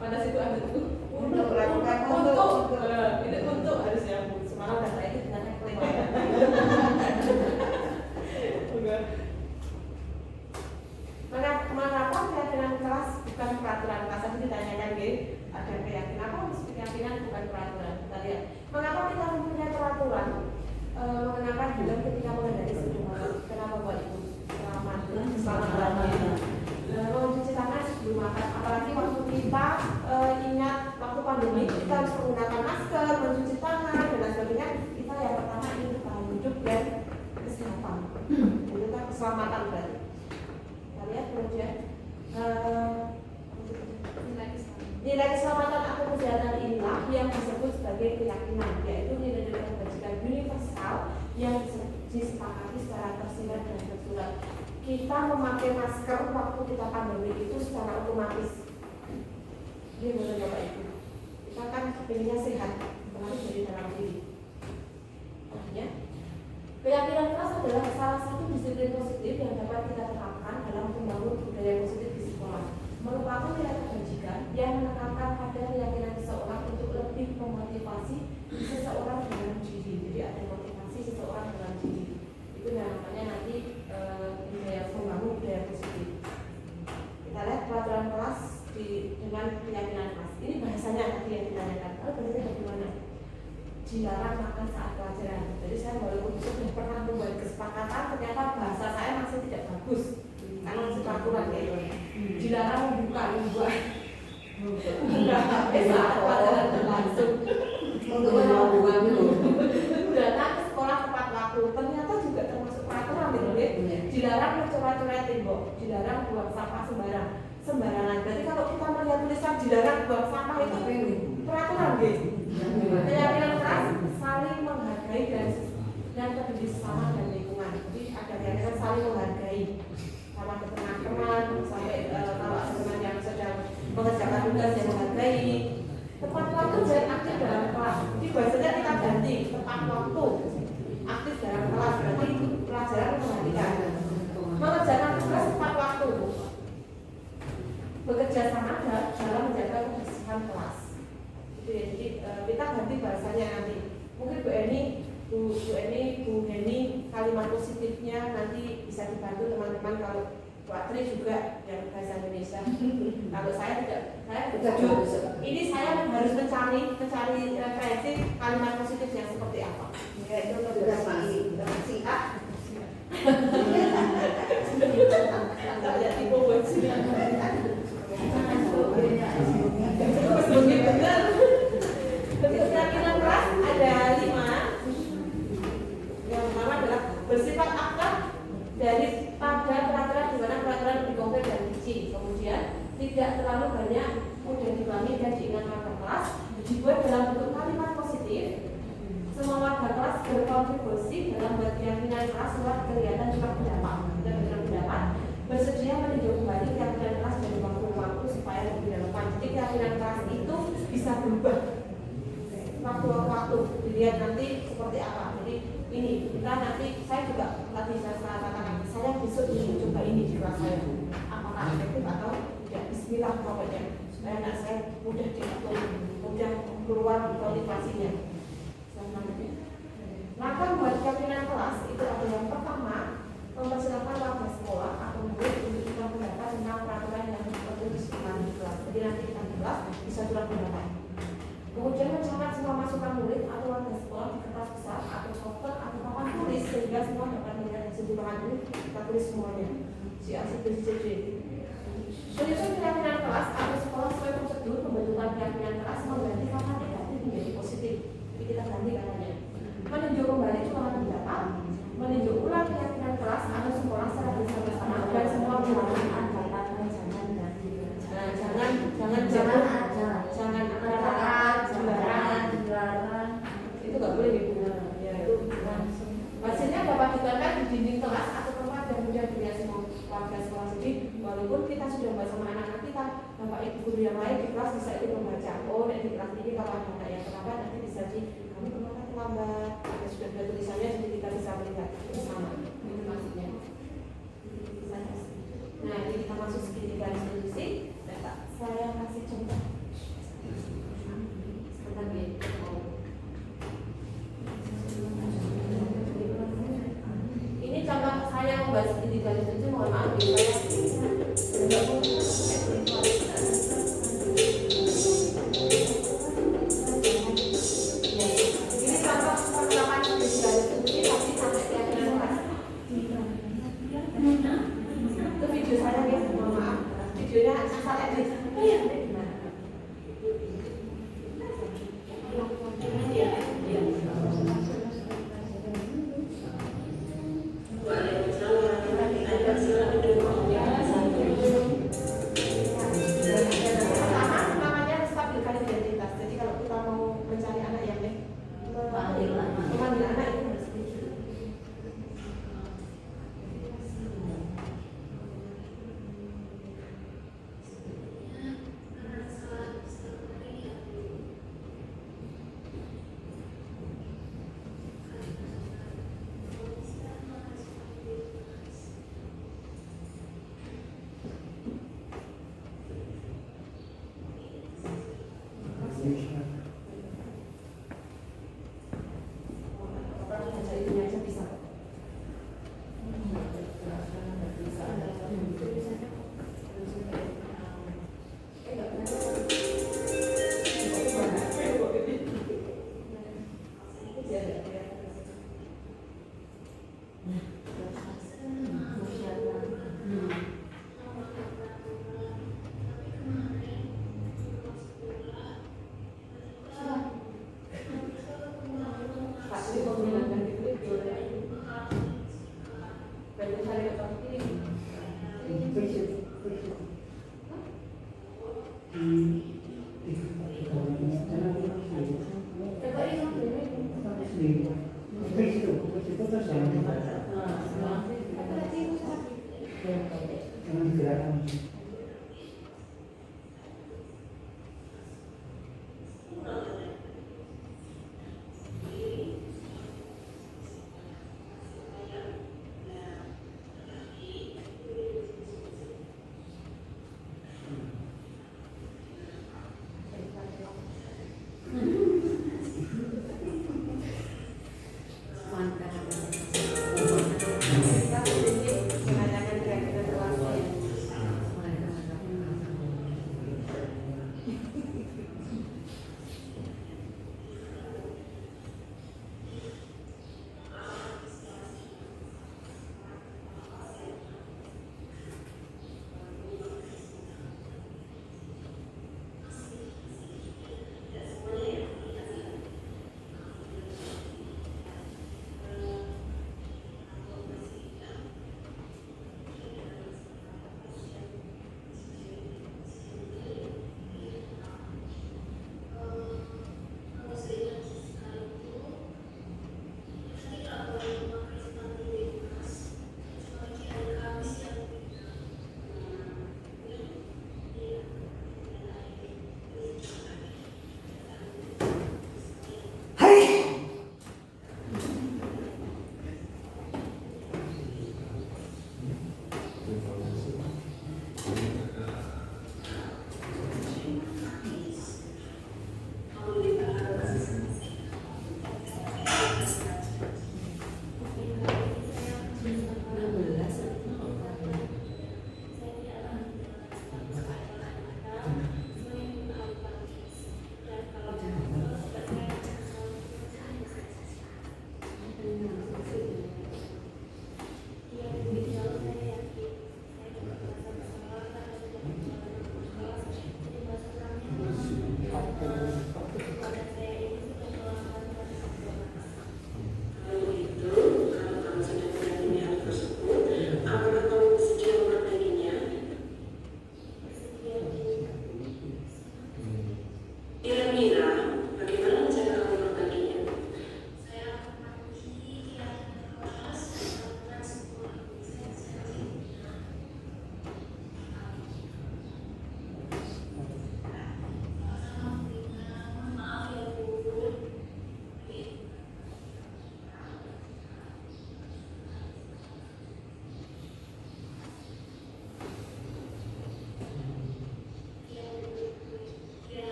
Pada situ anakku. Untuk melakukan Ini untuk harusnya Bu. Semalam udah saya itu dengan ekling. Mengapa keyakinan kelas bukan peraturan? Kelas tadi ditanyakan ada keyakinan apa? Keyakinan bukan peraturan. Kita lihat. Mengapa kita mempunyai peraturan? Mengenakan helm ketika mengendarai sepeda motor? Kenapa Bapak Ibu? Selamat mencuci tangan sebelum makan. Apalagi waktu kita ingat waktu pandemi kita harus menggunakan masker, mencuci tangan dan lain sebagainya. Kita yang pertama ingin tahan hidup dan kesehatan. Itu kan keselamatan berarti. Kita lihat kemudian nilai keselamatan atau kesehatan inilah yang disebut sebagai keyakinan, yaitu nilai-nilai kebajikan universal yang disepakati secara tersirat dan tersurat. Kita memakai masker waktu kita pandemi itu secara otomatis. Dia benar Bapak Ibu. Kita kan pengennya sehat, terlalu dari dalam diri. Artinya, keyakinan kelas adalah salah satu disiplin positif yang dapat kita terapkan dalam membangun budaya positif di sekolah. Merupakan nilai kebajikan yang menekankan pada keyakinan seseorang untuk lebih memotivasi seseorang dalam diri. Jadi ada motivasi seseorang dalam diri. Itu yang namanya nanti budaya membangun budaya positif. Kita lihat peraturan kelas dengan keyakinan kelas. Ini bahasanya tadi yang ditanyakan. Lalu bahasanya bagaimana? Dilarang makan saat pelajaran. Jadi saya walaupun sudah pernah membuat kesepakatan, ternyata bahasa saya masih tidak bagus. Karena masih peraturan gitu. Dilarang membuka saat pelajaran berlangsung. Untuk melakukan itu. Datang ke sekolah tepat waktu. Ternyata juga termasuk peraturan gitu ya. Dilarang mencoret-coret tembok, dilarang buang sampah sembarangan. Berarti kalau kita melihat tulisan dilarang buang sampah itu peraturan gitu. Keyakinan keras saling menghargai dan peduli sesama dan lingkungan. Jadi ada keyakinan saling menghargai sama teman-teman, sampai kalau ada teman yang sedang mengerjakan tugas yang menghargai. Tepat waktu dan aktif dalam kelas. Jadi bahasanya kita ganti tepat waktu, aktif dalam kelas. Berarti pelajaran memperhatikan. Mengerjakan tugas tepat waktu. Bekerja sama dalam menjaga kebersihan kelas. Jadi kita ganti bahasanya nanti. Mungkin Bu Eni kalimat positifnya nanti bisa dibantu teman-teman. Kalau Pak Tri juga yang bahasa Indonesia. Kalau saya tidak, ini saya harus mencari referensi kalimat positif yang seperti apa. Ya itu versi A. Saya tipe buat sini. Keyakinan keras ada 5. Yang pertama adalah bersifat akad dari pada peraturan di mana peraturan lebih konkret dan rinci. Kemudian tidak terlalu banyak mudah dipahami dan diingat warga kelas. Dibuat dalam bentuk kalimat positif. Semua warga kelas berkontribusi dalam keyakinan kelas lewat kegiatan cuma pendapat. Bersedia meninjau bisa berubah waktu-waktu, dilihat nanti seperti apa. Jadi ini kita nanti, saya juga tadi saya katakan, saya besok ingin coba ini di kelas saya, apakah efektif atau tidak. Bismillah pokoknya, supaya anak saya mudah diatur, mudah keluar motivasinya. Maka buat pimpinan kelas itu ada yang pertama, mempersilakan warga sekolah atau murid untuk kita pendapat tentang peraturan yang diputuskan di kelas. Jadi nanti kita di kelas bisa curhat pendapat. Kemudian mencatat semua masukan murid atau warga sekolah di kertas besar atau software atau papan tulis sehingga semua dapat melihat hasil tulisan itu, kita tulis semuanya. Si A, C, B, C, D. Menyusun keyakinan kelas atau sekolah sesuai prosedur pembentukan keyakinan kelas mengganti kata negatif menjadi positif. Jadi kita ganti katanya. Meninjau kembali curhatan pendapat, meninjau ulang keyakinan kelas atau sekolah secara bersama-sama dan semua menggunakan kata jangan ganti. Nah, jangan dilarang, itu nggak boleh ibu. Ya itu hasilnya dapat ditempel di dinding kelas atau tempat yang mudah dilihat semua warga sekolah. Jadi walaupun kita sudah bahas sama anak-anak kita, bapak ibu guru yang lain di kelas bisa itu membaca. Oh, di kelas ini kalau ada anak yang terlambat nanti bisa kami kenapa terlambat. Ya, sudah ada tulisannya jadi kita bisa melihat bersama. Itu maksudnya. Nah, ini kita masuk segitiga institusi. Saya kasih contoh. Sebentar ya. Ini contoh saya membahas segitiga institusi. Mohon maaf ya, ini contoh penerapan segitiga institusi tapi sampai keyakinan kelas. Itu video saya ya, mohon maaf. Videonya asal edit.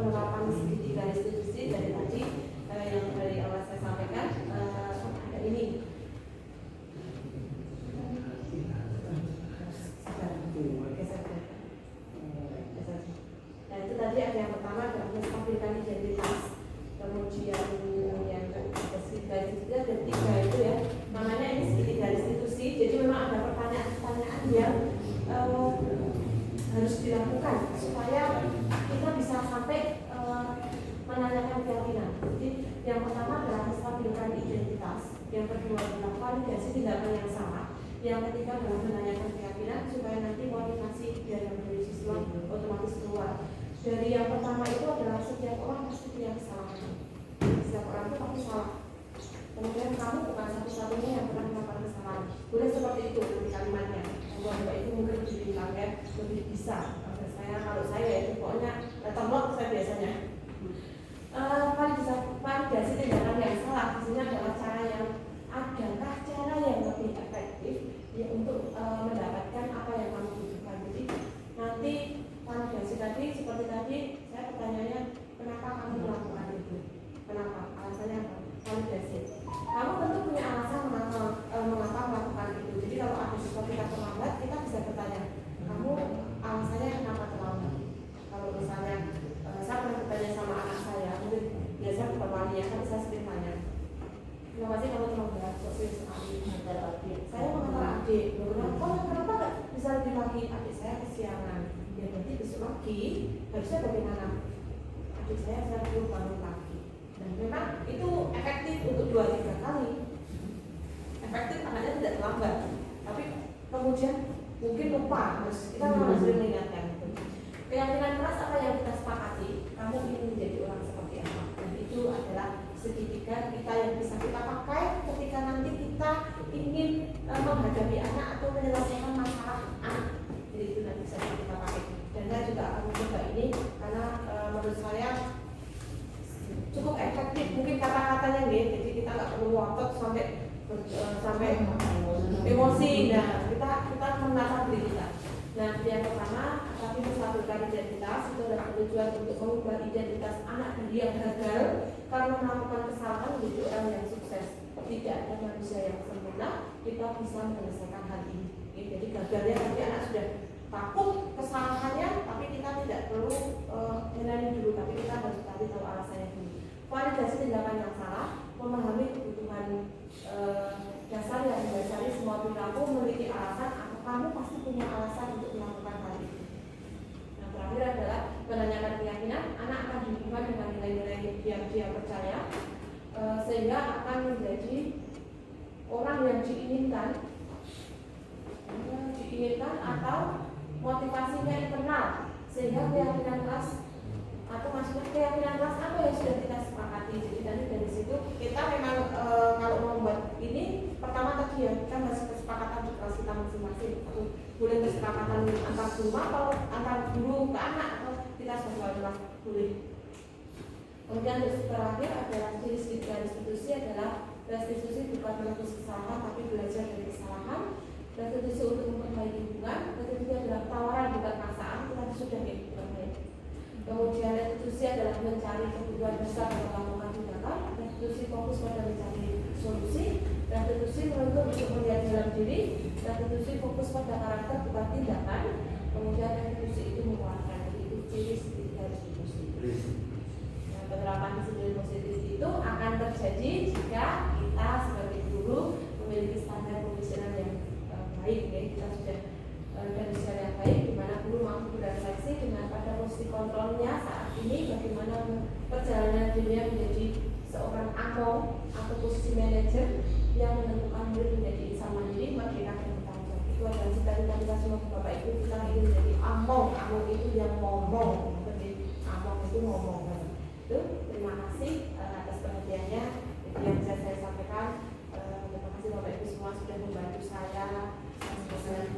penerapan segitiga restitusi dari tadi yang dari awal saya sampaikan ada ini. Nah itu tadi ada yang pertama adalah menstabilkan identitas, kemudian yang segitiga restitusi ada 3 itu ya, namanya ini segitiga restitusi. Jadi memang ada pertanyaan-pertanyaan yang harus dilakukan supaya kita bisa sampai menanyakan keyakinan. Jadi yang pertama adalah menstabilkan identitas, yang kedua adalah validasi tindakan yang sama, yang ketiga adalah menanyakan keyakinan supaya nanti motivasi dari siswa otomatis keluar. Dari yang pertama itu adalah setiap orang pasti punya kesalahan, setiap orang itu pasti salah. Kemudian kamu bukan satu-satunya yang pernah melakukan kesalahan. Boleh seperti itu nanti kalimatnya. Bapak itu mungkin lebih bilang ya, lebih bisa. Kalau saya itu pokoknya tolong saya biasanya. Validasi tindakan yang salah, maksudnya adalah cara yang adakah cara yang lebih efektif ya, untuk mendapatkan apa yang kamu butuhkan. Jadi nanti validasi tadi seperti tadi saya pertanyaannya kenapa kamu melakukan itu? Kenapa? Alasannya apa? Validasi. Kamu tentu punya alasan mengapa melakukan itu. Jadi kalau ada sesuatu kita terlambat, kita bisa bertanya, kamu alasannya kenapa terlambat? Kalau misalnya saya pernah bertanya sama anak saya, mungkin biasa bukan walinya, tapi saya sering tanya, kenapa sih kamu terlambat? Kok sering sekali mengantar adik? Saya mengantar adik, kenapa nggak bisa lebih lagi? Adik saya kesiangan. Ya berarti besok lagi harusnya bagaimana? Adik saya perlu bangun pagi. Dan memang itu efektif untuk 2-3 kali. Efektif maknanya tidak terlambat. Tapi kemudian mungkin lupa, terus kita harus sering mengingatkan. Keyakinan keras apa yang kita sepakati, kamu ingin menjadi orang seperti apa. Dan itu adalah segitiga kita yang bisa kita pakai ketika nanti kita ingin menghadapi anak atau menyelesaikan masalah anak. Jadi itu nanti bisa kita pakai. Dan saya juga akan mencoba ini karena menurut saya cukup efektif. Mungkin kata-katanya nih, jadi kita nggak perlu ngotot sampai emosi. Nah, kita menata diri kita. Nah, yang pertama, tapi menstabilkan identitas itu adalah tujuan untuk mengubah identitas anak diri yang gagal karena melakukan kesalahan menjadi orang yang sukses. Tidak ada manusia yang sempurna, kita bisa menyelesaikan hal ini. Jadi gagalnya nanti anak sudah takut kesalahannya, tapi kita tidak perlu menilai dulu, tapi kita harus cari tahu alasannya dulu. Validasi tindakan yang salah, memahami kebutuhan dasar yang mendasari semua perilaku memiliki alasan atau kamu pasti punya alasan untuk melakukan hal itu. Yang terakhir adalah menanyakan keyakinan, anak akan dihubungkan dengan nilai-nilai yang dia percaya sehingga akan menjadi orang yang diinginkan atau motivasinya internal sehingga keyakinan keras atau maksudnya keyakinan keras apa yang sudah kita sepakati. Jadi nanti dari situ kita memang kalau membuat ini pertama tadi ya kita masih kesepakatan di kelas kita masing-masing atau boleh kesepakatan antar rumah atau antar guru ke anak atau kita sebagai kelas boleh. Kemudian terakhir adalah ciri restitusi adalah restitusi bukan menebus kesalahan tapi belajar dari kesalahan. Restitusi untuk memperbaiki hubungan, restitusi adalah tawaran bukan paksaan, kita sudah bukan. Kemudian restitusi adalah mencari kebutuhan besar dalam melakukan tindakan. Restitusi fokus pada mencari solusi. Restitusi menuntut untuk melihat dalam diri. Restitusi fokus pada karakter bukan tindakan. Kemudian restitusi itu menguatkan, itu ciri segitiga restitusi. Nah, penerapan disiplin positif itu akan terjadi jika kita sebagai guru memiliki standar pemikiran yang baik, ya. Kita sudah dari secara yang baik, di mana guru mampu berefleksi dengan pada posisi kontrolnya saat ini, bagaimana perjalanan dirinya menjadi seorang among atau posisi manajer yang menentukan murid menjadi insan mandiri, merdeka dan bertanggung jawab. Itu adalah cita-cita kita semua Bapak Ibu, kita ingin menjadi among itu yang ngomong, seperti among itu ngomong. Itu terima kasih atas perhatiannya. Itu yang bisa saya sampaikan. Terima kasih Bapak Ibu semua sudah membantu saya. Saya